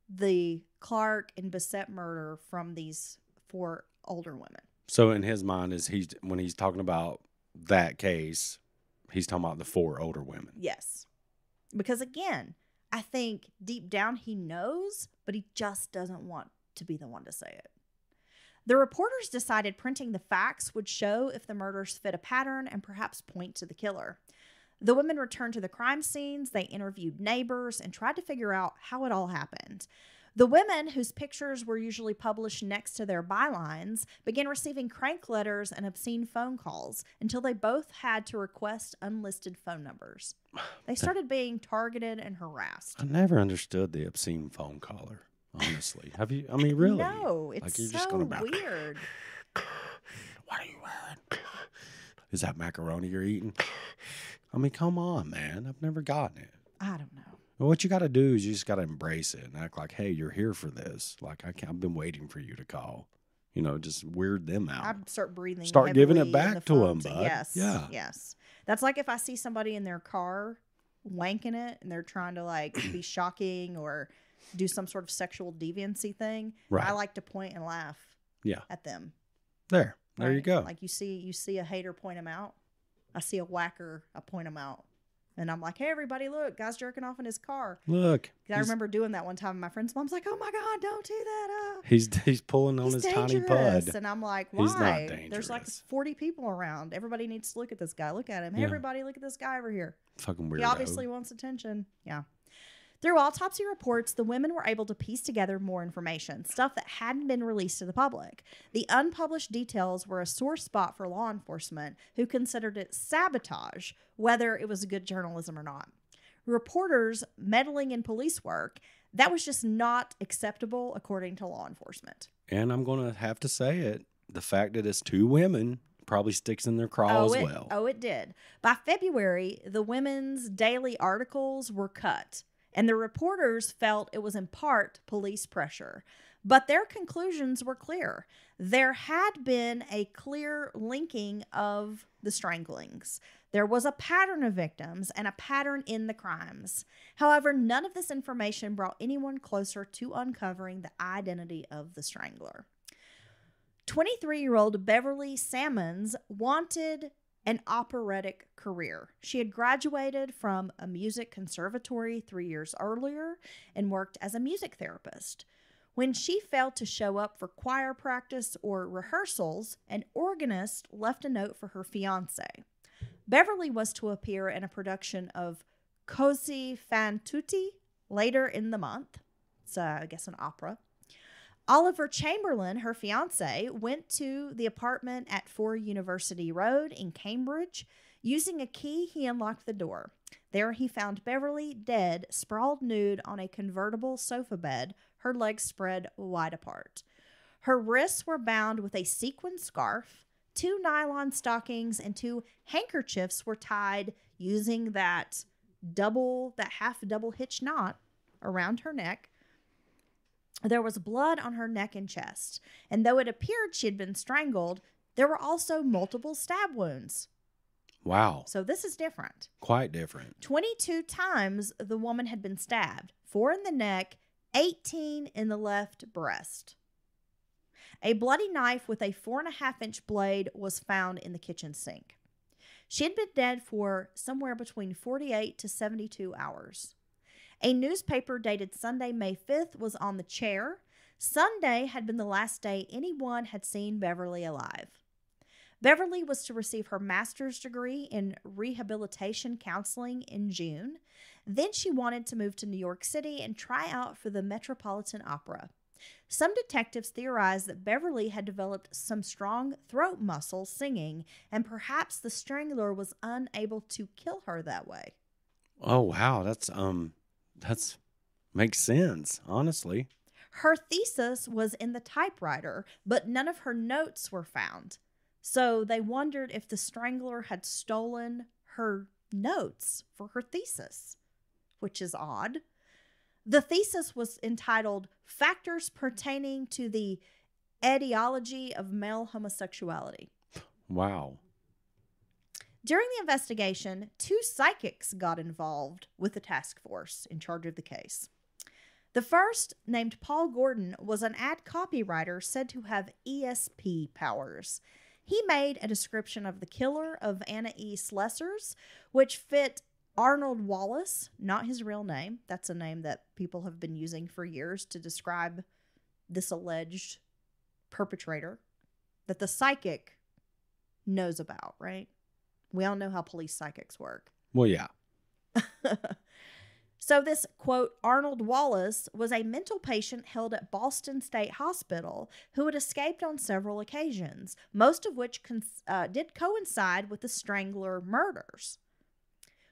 the Clark and Bissett murder from these 4 older women. So in his mind, when he's talking about that case, he's talking about the 4 older women. Yes. Because again, I think deep down he knows, but he just doesn't want to be the one to say it. The reporters decided printing the facts would show if the murders fit a pattern and perhaps point to the killer. The women returned to the crime scenes, they interviewed neighbors, and tried to figure out how it all happened. The women, whose pictures were usually published next to their bylines, began receiving crank letters and obscene phone calls until they both had to request unlisted phone numbers. They started being targeted and harassed. I never understood the obscene phone caller, honestly. Have you? I mean, really? No, it's Like, you're so just gonna be- weird. What are you wearing? Is that macaroni you're eating? I mean, come on, man. I've never gotten it. I don't know. Well, what you got to do is you just got to embrace it and act like, hey, you're here for this. Like, I've been waiting for you to call. just weird them out. I start breathing. Start giving it heavily in back the to phone 'em, bud. Yes. Yeah. Yes. That's like if I see somebody in their car wanking it and they're trying to like be shocking or do some sort of sexual deviancy thing. Right. I like to point and laugh Yeah. at them. There you right? go. Like you see a hater, point them out. I see a whacker, I point them out. And I'm like, hey, everybody, look, guy's jerking off in his car. Look. I remember doing that one time. And my friend's mom's like, oh, my God, don't do that. He's pulling on He's his dangerous. tiny pud. And I'm like, why? He's not dangerous. There's like 40 people around. Everybody needs to look at this guy. Look at him. Hey, Yeah. everybody, look at this guy over here. Fucking weirdo. He obviously wants attention. Yeah. Through autopsy reports, the women were able to piece together more information, stuff that hadn't been released to the public. The unpublished details were a sore spot for law enforcement, who considered it sabotage, whether it was good journalism or not. Reporters meddling in police work, that was just not acceptable according to law enforcement. And I'm going to have to say it. The fact that it's two women probably sticks in their craw as well. Oh, it did. By February, the women's daily articles were cut, and the reporters felt it was in part police pressure. But their conclusions were clear. There had been a clear linking of the stranglings. There was a pattern of victims and a pattern in the crimes. However, none of this information brought anyone closer to uncovering the identity of the strangler. 23-year-old Beverly Sammons wanted an operatic career. She had graduated from a music conservatory 3 years earlier and worked as a music therapist. When she failed to show up for choir practice or rehearsals, an organist left a note for her fiancé. Beverly was to appear in a production of Così fan tutti later in the month. It's, I guess, an opera. Oliver Chamberlain, her fiancé, went to the apartment at 4 University Road in Cambridge. Using a key, he unlocked the door. There he found Beverly dead, sprawled nude on a convertible sofa bed, her legs spread wide apart. Her wrists were bound with a sequin scarf. 2 nylon stockings and 2 handkerchiefs were tied using that half double hitch knot around her neck. There was blood on her neck and chest, and though it appeared she had been strangled, there were also multiple stab wounds. Wow. So this is different. Quite different. 22 times the woman had been stabbed, 4 in the neck, 18 in the left breast. A bloody knife with a 4.5-inch blade was found in the kitchen sink. She had been dead for somewhere between 48 to 72 hours. A newspaper dated Sunday, May 5th was on the chair. Sunday had been the last day anyone had seen Beverly alive. Beverly was to receive her master's degree in rehabilitation counseling in June. Then she wanted to move to New York City and try out for the Metropolitan Opera. Some detectives theorized that Beverly had developed some strong throat muscle singing, and perhaps the strangler was unable to kill her that way. Oh, wow. That's makes sense, honestly. Her thesis was in the typewriter, but none of her notes were found. So they wondered if the strangler had stolen her notes for her thesis, which is odd. The thesis was entitled Factors Pertaining to the Etiology of Male Homosexuality. Wow. During the investigation, 2 psychics got involved with the task force in charge of the case. The first, named Paul Gordon, was an ad copywriter said to have ESP powers. He made a description of the killer of Anna E. Slessors, which fit Arnold Wallace, not his real name. That's a name that people have been using for years to describe this alleged perpetrator that the psychic knows about, right? We all know how police psychics work. Well, yeah. So this, quote, Arnold Wallace was a mental patient held at Boston State Hospital who had escaped on several occasions, most of which did coincide with the Strangler murders.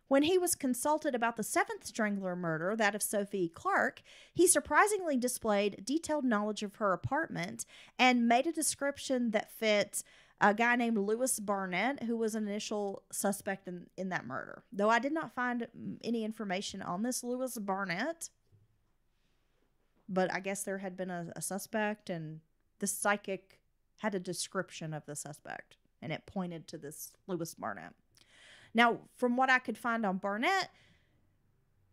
When he was consulted about the 7th Strangler murder, that of Sophie Clark, he surprisingly displayed detailed knowledge of her apartment and made a description that fit a guy named Lewis Barnett, who was an initial suspect in that murder. Though I did not find any information on this Lewis Barnett, but I guess there had been a suspect, and the psychic had a description of the suspect, and it pointed to this Lewis Barnett. Now, from what I could find on Barnett,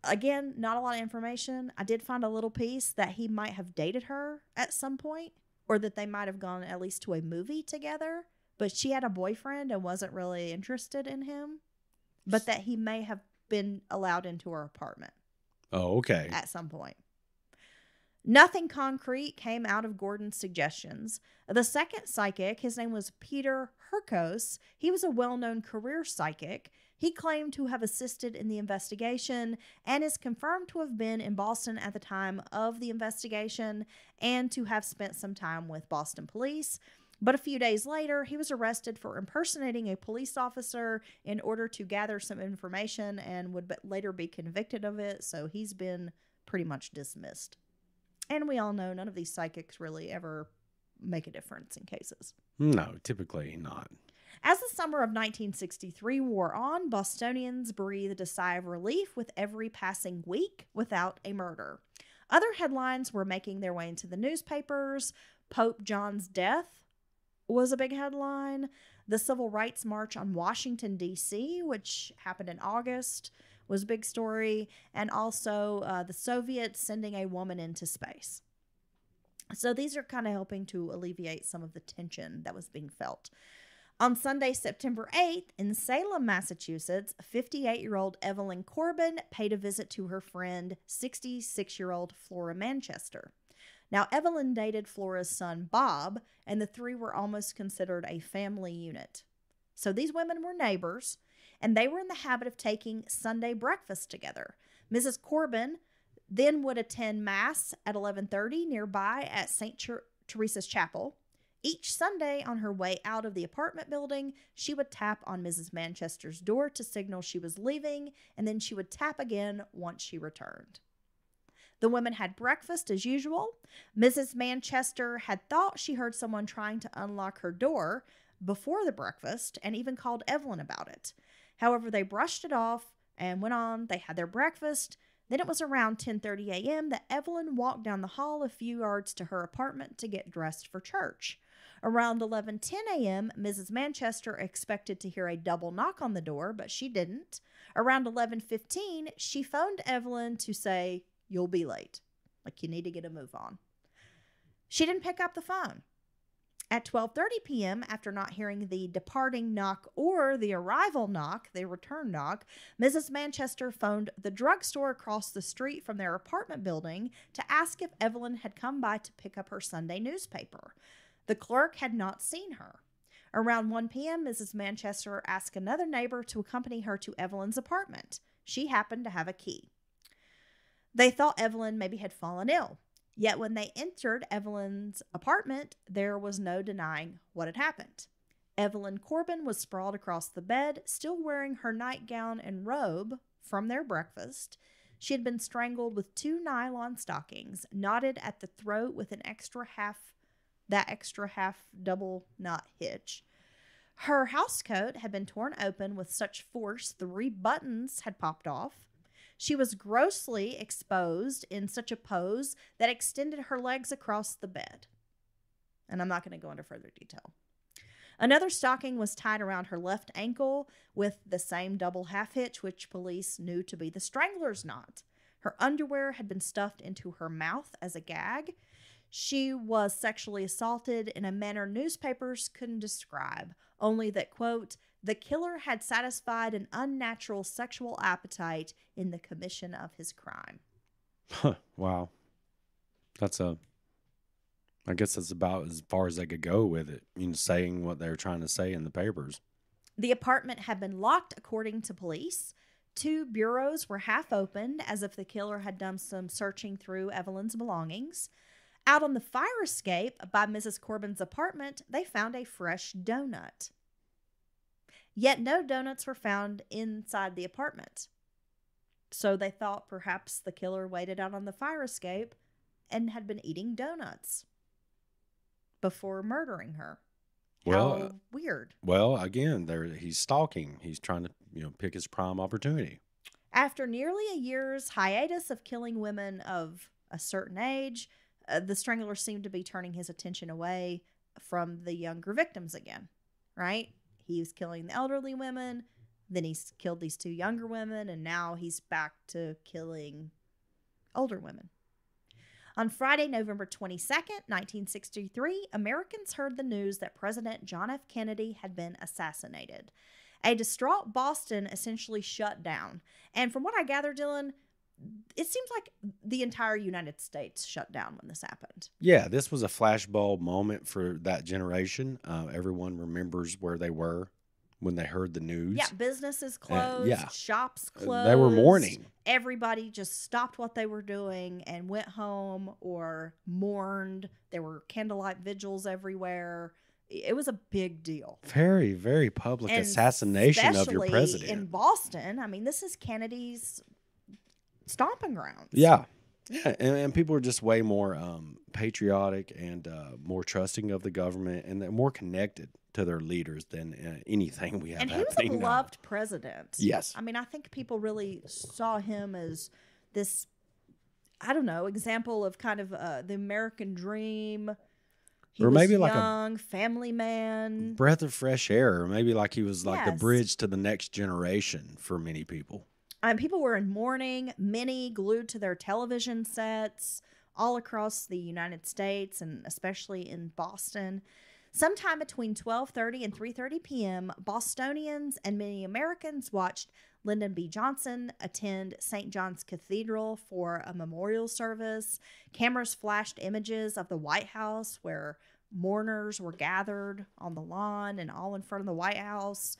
again, not a lot of information. I did find a little piece that he might have dated her at some point, or that they might have gone at least to a movie together, but she had a boyfriend and wasn't really interested in him, but that he may have been allowed into her apartment. Oh, okay. At some point. Nothing concrete came out of Gordon's suggestions. The second psychic, his name was Peter Herkos. He was a well-known career psychic. He claimed to have assisted in the investigation and is confirmed to have been in Boston at the time of the investigation and to have spent some time with Boston police. But a few days later, he was arrested for impersonating a police officer in order to gather some information and would later be convicted of it. So he's been pretty much dismissed. And we all know none of these psychics really ever make a difference in cases. No, typically not. As the summer of 1963 wore on, Bostonians breathed a sigh of relief with every passing week without a murder. Other headlines were making their way into the newspapers. Pope John's death was a big headline. The Civil Rights March on Washington, D.C., which happened in August, was a big story. And also the Soviets sending a woman into space. So these are kind of helping to alleviate some of the tension that was being felt. On Sunday, September 8th, in Salem, Massachusetts, 58-year-old Evelyn Corbin paid a visit to her friend, 66-year-old Flora Manchester. Now, Evelyn dated Flora's son, Bob, and the three were almost considered a family unit. So these women were neighbors, and they were in the habit of taking Sunday breakfast together. Mrs. Corbin then would attend Mass at 11:30 nearby at St. Teresa's Chapel. Each Sunday on her way out of the apartment building, she would tap on Mrs. Manchester's door to signal she was leaving, and then she would tap again once she returned. The women had breakfast as usual. Mrs. Manchester had thought she heard someone trying to unlock her door before the breakfast and even called Evelyn about it. However, they brushed it off and went on. They had their breakfast. Then it was around 10:30 a.m. that Evelyn walked down the hall a few yards to her apartment to get dressed for church. Around 11:10 a.m., Mrs. Manchester expected to hear a double knock on the door, but she didn't. Around 11:15, she phoned Evelyn to say, "You'll be late. Like, you need to get a move on." She didn't pick up the phone. At 12:30 p.m., after not hearing the departing knock or the arrival knock, the return knock, Mrs. Manchester phoned the drugstore across the street from their apartment building to ask if Evelyn had come by to pick up her Sunday newspaper. The clerk had not seen her. Around 1 p.m., Mrs. Manchester asked another neighbor to accompany her to Evelyn's apartment. She happened to have a key. They thought Evelyn maybe had fallen ill. Yet when they entered Evelyn's apartment, there was no denying what had happened. Evelyn Corbin was sprawled across the bed, still wearing her nightgown and robe from their breakfast. She had been strangled with 2 nylon stockings, knotted at the throat with an extra half double knot hitch. Her housecoat had been torn open with such force 3 buttons had popped off. She was grossly exposed in such a pose that extended her legs across the bed. And I'm not going to go into further detail. Another stocking was tied around her left ankle with the same double half hitch, which police knew to be the strangler's knot. Her underwear had been stuffed into her mouth as a gag. She was sexually assaulted in a manner newspapers couldn't describe, only that, quote, "The killer had satisfied an unnatural sexual appetite in the commission of his crime." Wow. I guess that's about as far as they could go with it, saying what they're trying to say in the papers. The apartment had been locked, according to police. 2 bureaus were half opened, as if the killer had done some searching through Evelyn's belongings. Out on the fire escape by Mrs. Corbin's apartment, they found a fresh donut. Yet no donuts were found inside the apartment. So they thought perhaps the killer waited out on the fire escape and had been eating donuts before murdering her. How weird. Well, again, he's stalking. He's trying to, pick his prime opportunity. After nearly a year's hiatus of killing women of a certain age, the strangler seemed to be turning his attention away from the younger victims again, right? He was killing the elderly women, then he's killed these 2 younger women, and now he's back to killing older women. On Friday, November 22nd, 1963, Americans heard the news that President John F. Kennedy had been assassinated. A distraught Boston essentially shut down. And from what I gather, Dylan, it seems like the entire United States shut down when this happened. Yeah, this was a flashbulb moment for that generation. Everyone remembers where they were when they heard the news. Yeah, businesses closed, yeah. shops closed. They were mourning. Everybody just stopped what they were doing and went home or mourned. There were candlelight vigils everywhere. It was a big deal. Very, very public assassination of your president. In Boston. I mean, this is Kennedy's stomping grounds. Yeah. Yeah, and people are just way more patriotic and more trusting of the government, and they're more connected to their leaders than anything we have and happening now. he was a beloved president. Yes. I mean, I think people really saw him as this, I don't know, example of kind of the American dream. He or was maybe young, like a family man. breath of fresh air, or maybe like he was like the Yes. bridge to the next generation for many people. People were in mourning, many glued to their television sets all across the United States and especially in Boston. Sometime between 12:30 and 3:30 p.m., Bostonians and many Americans watched Lyndon B. Johnson attend St. John's Cathedral for a memorial service. Cameras flashed images of the White House where mourners were gathered on the lawn and all in front of the White House.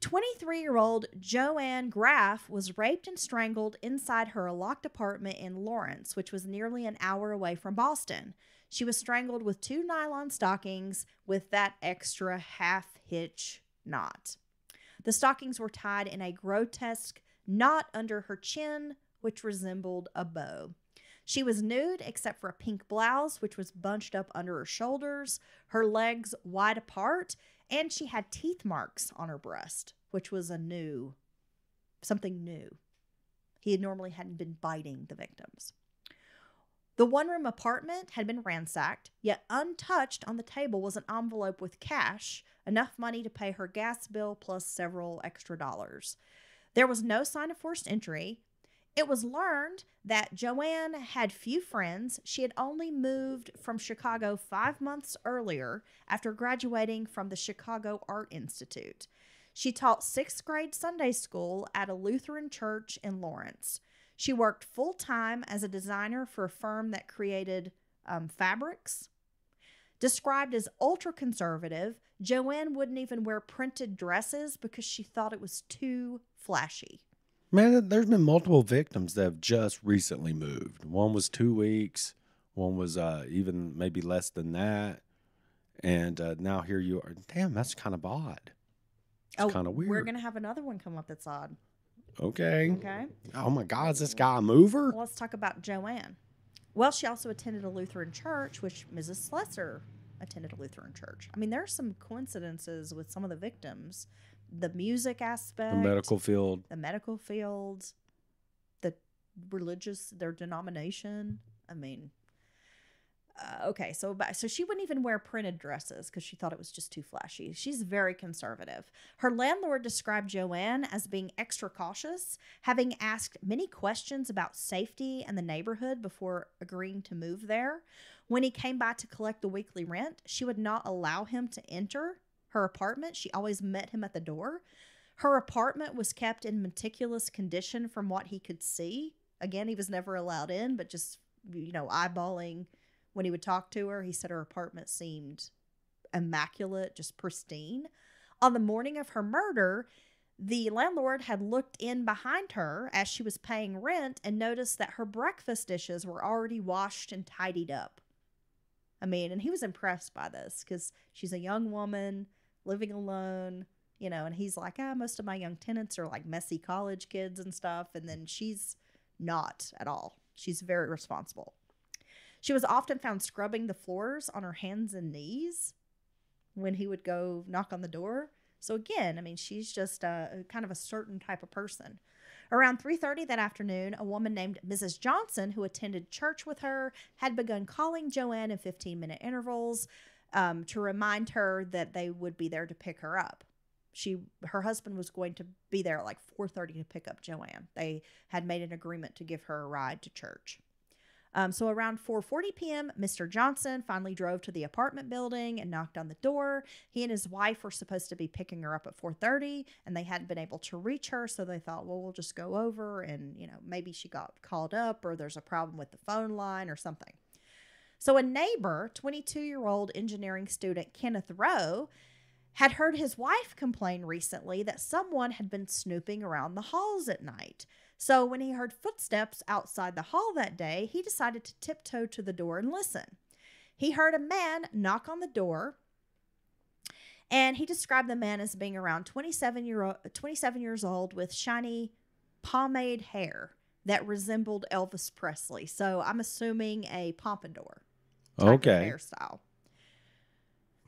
23-year-old Joanne Graff was raped and strangled inside her locked apartment in Lawrence, which was nearly an hour away from Boston. She was strangled with 2 nylon stockings with that extra half-hitch knot. The stockings were tied in a grotesque knot under her chin, which resembled a bow. She was nude except for a pink blouse, which was bunched up under her shoulders, her legs wide apart, and she had teeth marks on her breast, which was something new. He normally hadn't been biting the victims. The one-room apartment had been ransacked, yet untouched on the table was an envelope with cash, enough money to pay her gas bill plus several extra dollars. There was no sign of forced entry. It was learned that Joanne had few friends. She had only moved from Chicago 5 months earlier after graduating from the Chicago Art Institute. She taught 6th grade Sunday school at a Lutheran church in Lawrence. She worked full-time as a designer for a firm that created fabrics. Described as ultra-conservative, Joanne wouldn't even wear printed dresses because she thought it was too flashy. Man, there's been multiple victims that have just recently moved. One was 2 weeks. One was even maybe less than that. And now here you are. Damn, that's kind of odd. It's kind of weird. We're going to have another one come up that's odd. Okay. Okay. Oh, my God. Is this guy a mover? Well, let's talk about Joanne. Well, she also attended a Lutheran church, which Mrs. Slesser attended a Lutheran church. I mean, there are some coincidences with some of the victims. The music aspect. The medical field. The religious, their denomination. I mean, okay, so she wouldn't even wear printed dresses because she thought it was just too flashy. She's very conservative. Her landlord described Joanne as being extra cautious, having asked many questions about safety and the neighborhood before agreeing to move there. When he came by to collect the weekly rent, she would not allow him to enter her apartment. She always met him at the door. Her apartment was kept in meticulous condition from what he could see. Again, he was never allowed in, but just, eyeballing when he would talk to her, he said her apartment seemed immaculate, just pristine. On the morning of her murder, the landlord had looked in behind her as she was paying rent and noticed that her breakfast dishes were already washed and tidied up. I mean, and he was impressed by this because she's a young woman living alone, and he's like, most of my young tenants are like messy college kids and stuff. And then she's not at all. She's very responsible. She was often found scrubbing the floors on her hands and knees when he would go knock on the door. So again, I mean, she's just kind of a certain type of person. Around 3:30 that afternoon, a woman named Mrs. Johnson, who attended church with her, had begun calling Joanne in 15-minute intervals. to remind her that they would be there to pick her up. Her husband was going to be there at like 4:30 to pick up Joanne. They had made an agreement to give her a ride to church. So around 4:40 p.m., Mr. Johnson finally drove to the apartment building and knocked on the door. He and his wife were supposed to be picking her up at 4:30, and they hadn't been able to reach her, so they thought, well, we'll just go over and, maybe she got called up or there's a problem with the phone line or something. So a neighbor, 22-year-old engineering student Kenneth Rowe, had heard his wife complain recently that someone had been snooping around the halls at night. So when he heard footsteps outside the hall that day, he decided to tiptoe to the door and listen. He heard a man knock on the door, and he described the man as being around 27 years old with shiny pomade hair that resembled Elvis Presley. So I'm assuming a pompadour type of hairstyle.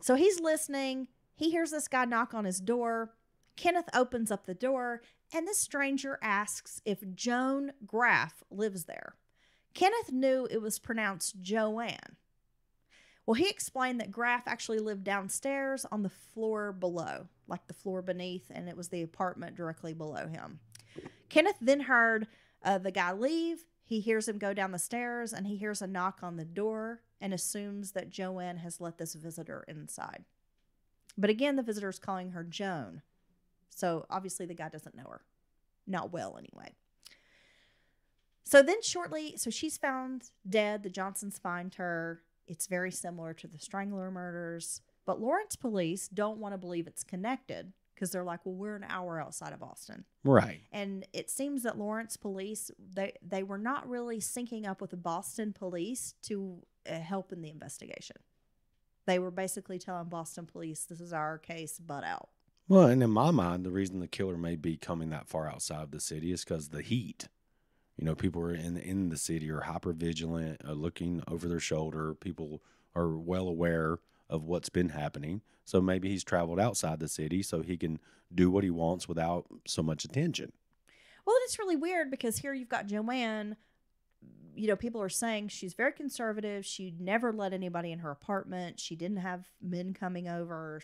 So he's listening. He hears this guy knock on his door. Kenneth opens up the door, and this stranger asks if Joan Graff lives there. Kenneth knew it was pronounced Joanne. Well, he explained that Graff actually lived downstairs on the floor below, like the floor beneath, and it was the apartment directly below him. Kenneth then heard the guy leave. He hears him go down the stairs, and he hears a knock on the door and assumes that Joanne has let this visitor inside. But again, the visitor is calling her Joan. So obviously the guy doesn't know her. Not well, anyway. So then so she's found dead. The Johnsons find her. It's very similar to the Strangler murders. But Lawrence police don't want to believe it's connected because they're like, well, we're an hour outside of Boston. Right. And it seems that Lawrence police, they were not really syncing up with the Boston police to help in the investigation. They were basically telling Boston police, this is our case, butt out. Well, and in my mind, the reason the killer may be coming that far outside of the city is because the heat. People are in the city are hyper vigilant, looking over their shoulder. People are well aware of what's been happening. So maybe he's traveled outside the city so he can do what he wants without so much attention. Well, it's really weird because here you've got Joanne. People are saying she's very conservative. She never let anybody in her apartment. She didn't have men coming over.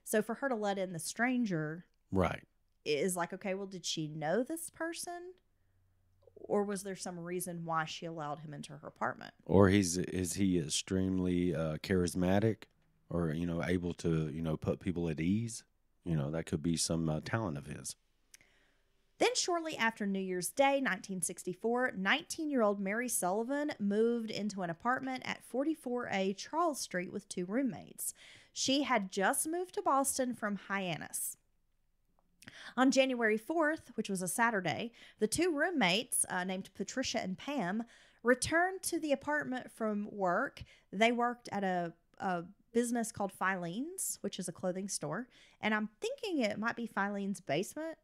So for her to let in the stranger, right, is like, okay, well, did she know this person? Or was there some reason why she allowed him into her apartment? Or is he extremely charismatic or, able to, put people at ease? That could be some talent of his. Then shortly after New Year's Day, 1964, 19-year-old Mary Sullivan moved into an apartment at 44A Charles Street with 2 roommates. She had just moved to Boston from Hyannis. On January 4th, which was a Saturday, the 2 roommates, named Patricia and Pam, returned to the apartment from work. They worked at a business called Filene's, which is a clothing store. And I'm thinking it might be Filene's Basement,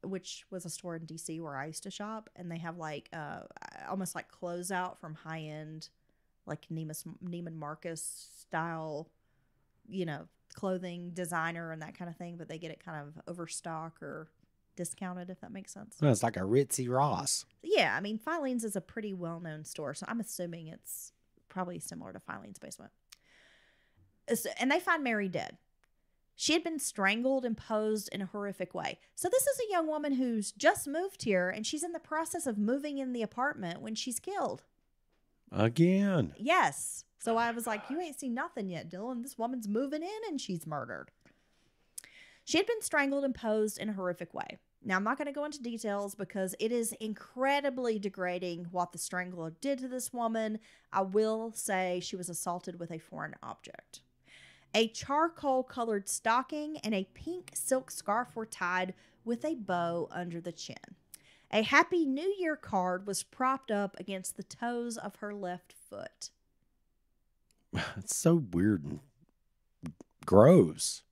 which was a store in D.C. where I used to shop. And they have almost like closeout from high-end, like Neiman Marcus style, clothing designer and that kind of thing, but they get it kind of overstock or discounted, if that makes sense. Well, it's like a ritzy Ross. Yeah, I mean, Filene's is a pretty well-known store, so I'm assuming it's probably similar to Filene's Basement. And they find Mary dead. She had been strangled and posed in a horrific way. So this is a young woman who's just moved here, and she's in the process of moving in the apartment when she's killed. Again. Yes. So I was like, you ain't seen nothing yet, Dylan. This woman's moving in and she's murdered. She had been strangled and posed in a horrific way. Now, I'm not going to go into details because it is incredibly degrading what the strangler did to this woman. I will say she was assaulted with a foreign object. A charcoal-colored stocking and a pink silk scarf were tied with a bow under the chin. A Happy New Year card was propped up against the toes of her left foot. It's so weird and gross.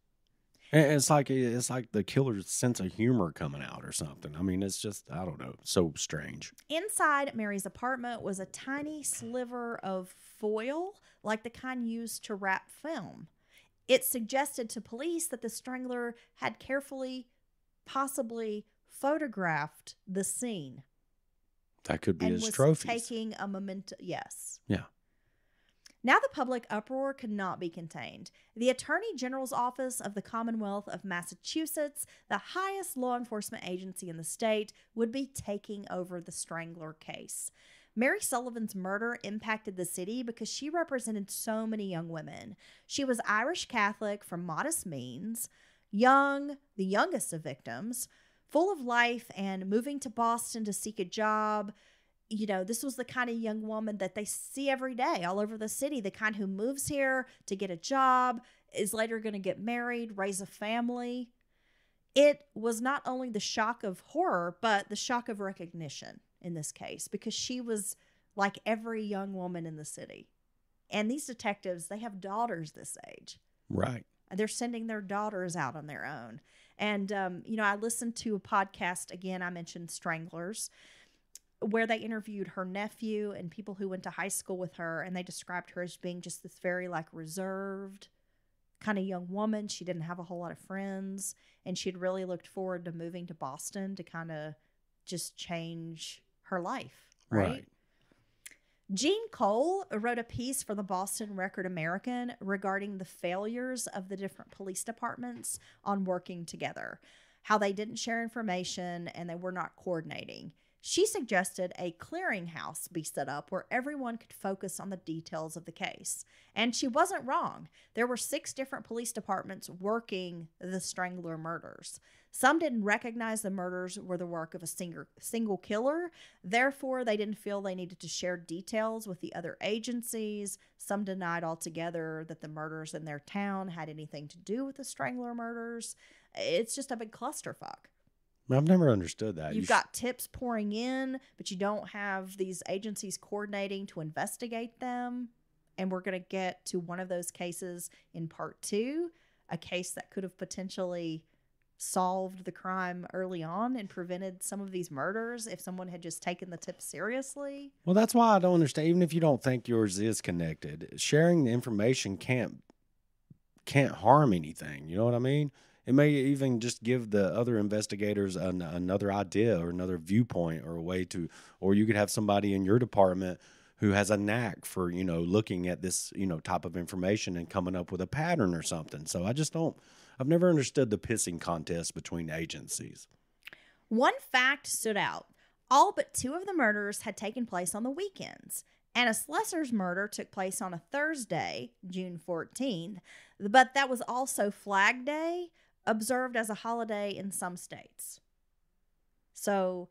And it's like the killer's sense of humor coming out or something. I mean, it's just, I don't know, so strange. Inside Mary's apartment was a tiny sliver of foil, like the kind used to wrap film. It suggested to police that the strangler had carefully, possibly photographed the scene. That could be and his was trophies. Taking a memento. Yes. Yeah. Now the public uproar could not be contained. The Attorney General's Office of the Commonwealth of Massachusetts, the highest law enforcement agency in the state, would be taking over the Strangler case. Mary Sullivan's murder impacted the city because she represented so many young women. She was Irish Catholic from modest means, young, the youngest of victims, full of life and moving to Boston to seek a job. You know, this was the kind of young woman that they see every day all over the city, the kind who moves here to get a job, is later going to get married, raise a family. It was not only the shock of horror, but the shock of recognition in this case, because she was like every young woman in the city. And these detectives, they have daughters this age. Right. And they're sending their daughters out on their own. And, you know, I listened to a podcast, again, I mentioned Stranglers, where they interviewed her nephew and people who went to high school with her, and they described her as being just this very like reserved kind of young woman. She didn't have a whole lot of friends, and she'd really looked forward to moving to Boston to kind of just change her life, right? Jean Cole wrote a piece for the Boston Record American regarding the failures of the different police departments on working together, how they didn't share information and they were not coordinating. She suggested a clearinghouse be set up where everyone could focus on the details of the case. And she wasn't wrong. There were 6 different police departments working the Strangler murders. Some didn't recognize the murders were the work of a single killer. Therefore, they didn't feel they needed to share details with the other agencies. Some denied altogether that the murders in their town had anything to do with the Strangler murders. It's just a big clusterfuck. I've never understood that. You've got tips pouring in, but you don't have these agencies coordinating to investigate them. And we're going to get to one of those cases in part 2, a case that could have potentially solved the crime early on and prevented some of these murders if someone had just taken the tip seriously. Well, that's why I don't understand. Even if you don't think yours is connected, sharing the information can't harm anything. You know what I mean? It may even just give the other investigators another idea or another viewpoint or a way to, or you could have somebody in your department who has a knack for, you know, looking at this, you know, type of information and coming up with a pattern or something. So I've never understood the pissing contest between agencies. One fact stood out. All but 2 of the murders had taken place on the weekends. Anna Slessor's murder took place on a Thursday, June 14th, but that was also Flag Day, observed as a holiday in some states. So,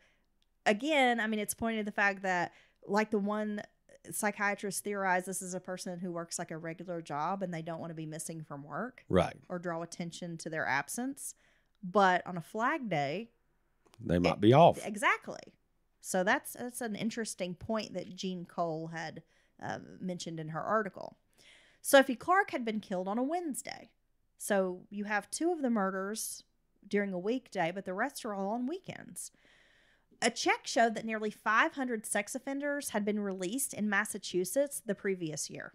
again, I mean, it's pointing to the fact that, like the one psychiatrist theorized, this is a person who works like a regular job and they don't want to be missing from work. Right. Or draw attention to their absence. But on a Flag Day, they might be off. Exactly. So that's an interesting point that Jean Cole had mentioned in her article. Sophie Clark had been killed on a Wednesday. So you have 2 of the murders during a weekday, but the rest are all on weekends. A check showed that nearly 500 sex offenders had been released in Massachusetts the previous year.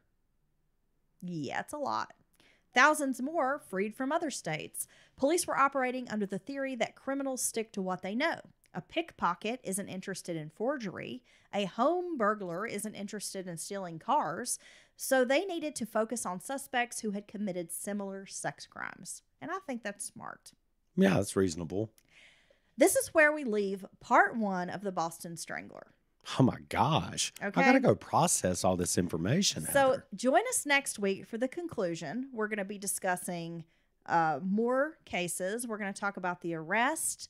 Yeah, it's a lot. Thousands more freed from other states. Police were operating under the theory that criminals stick to what they know. A pickpocket isn't interested in forgery. A home burglar isn't interested in stealing cars. So they needed to focus on suspects who had committed similar sex crimes. And I think that's smart. Yeah, that's reasonable. This is where we leave part 1 of the Boston Strangler. Oh my gosh. Okay. I got to go process all this information. So Heather. join us next week for the conclusion. We're going to be discussing more cases. We're going to talk about the arrest,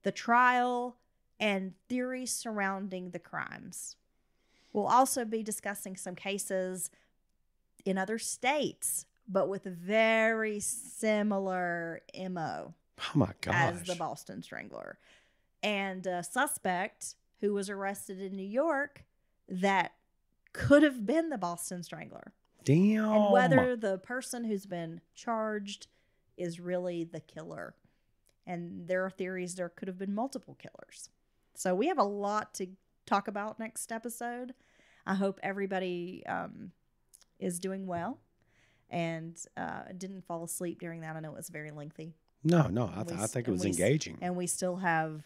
the trial, and theories surrounding the crimes. We'll also be discussing some cases in other states, but with a very similar MO Oh my gosh. as the Boston Strangler. And a suspect who was arrested in New York that could have been the Boston Strangler. Damn. And whether the person who's been charged is really the killer. And there are theories there could have been multiple killers. So we have a lot to talk about next episode. I hope everybody is doing well and didn't fall asleep during that. I know it was very lengthy. No, I think it was engaging. And we still have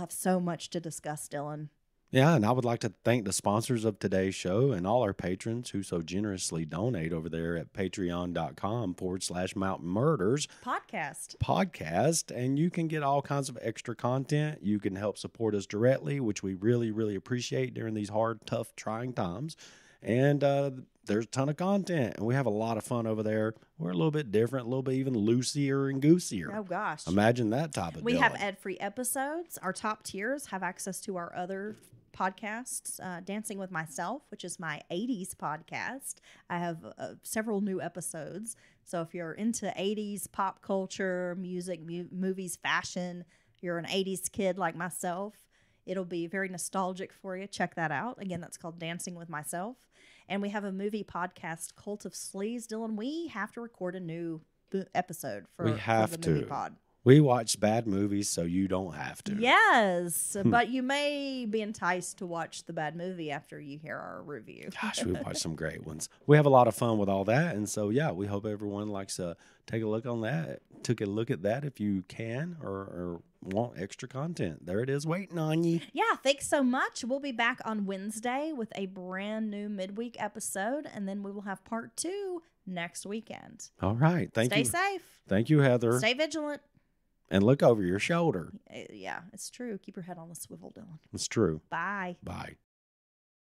so much to discuss, Dylan. Yeah, and I would like to thank the sponsors of today's show and all our patrons who so generously donate over there at patreon.com/Mountain Murders podcast. And you can get all kinds of extra content. You can help support us directly, which we really, really appreciate during these hard, tough, trying times. And there's a ton of content, and we have a lot of fun over there. We're a little bit different, a little bit even loosier and goosier. Oh, gosh. Imagine that type of We deal. have ad-free episodes. Our top tiers have access to our other podcasts, Dancing with Myself, which is my 80s podcast. I have several new episodes. So if you're into 80s pop culture, music, movies, fashion, you're an 80s kid like myself, it'll be very nostalgic for you. Check that out. Again, that's called Dancing with Myself. And we have a movie podcast, Cult of Sleaze. Dylan, we have to record a new episode for the movie pod. We watch bad movies, so you don't have to. Yes, but you may be enticed to watch the bad movie after you hear our review. Gosh, we watch some great ones. We have a lot of fun with all that, and so yeah, we hope everyone likes to take a look on that. Take a look at that if you can, or want extra content. There it is, waiting on you. Yeah, thanks so much. We'll be back on Wednesday with a brand new midweek episode, and then we will have part 2 next weekend. All right, thank you. Stay safe. Thank you, Heather. Stay vigilant. And look over your shoulder. Yeah, it's true. Keep your head on the swivel, Dylan. It's true. Bye. Bye.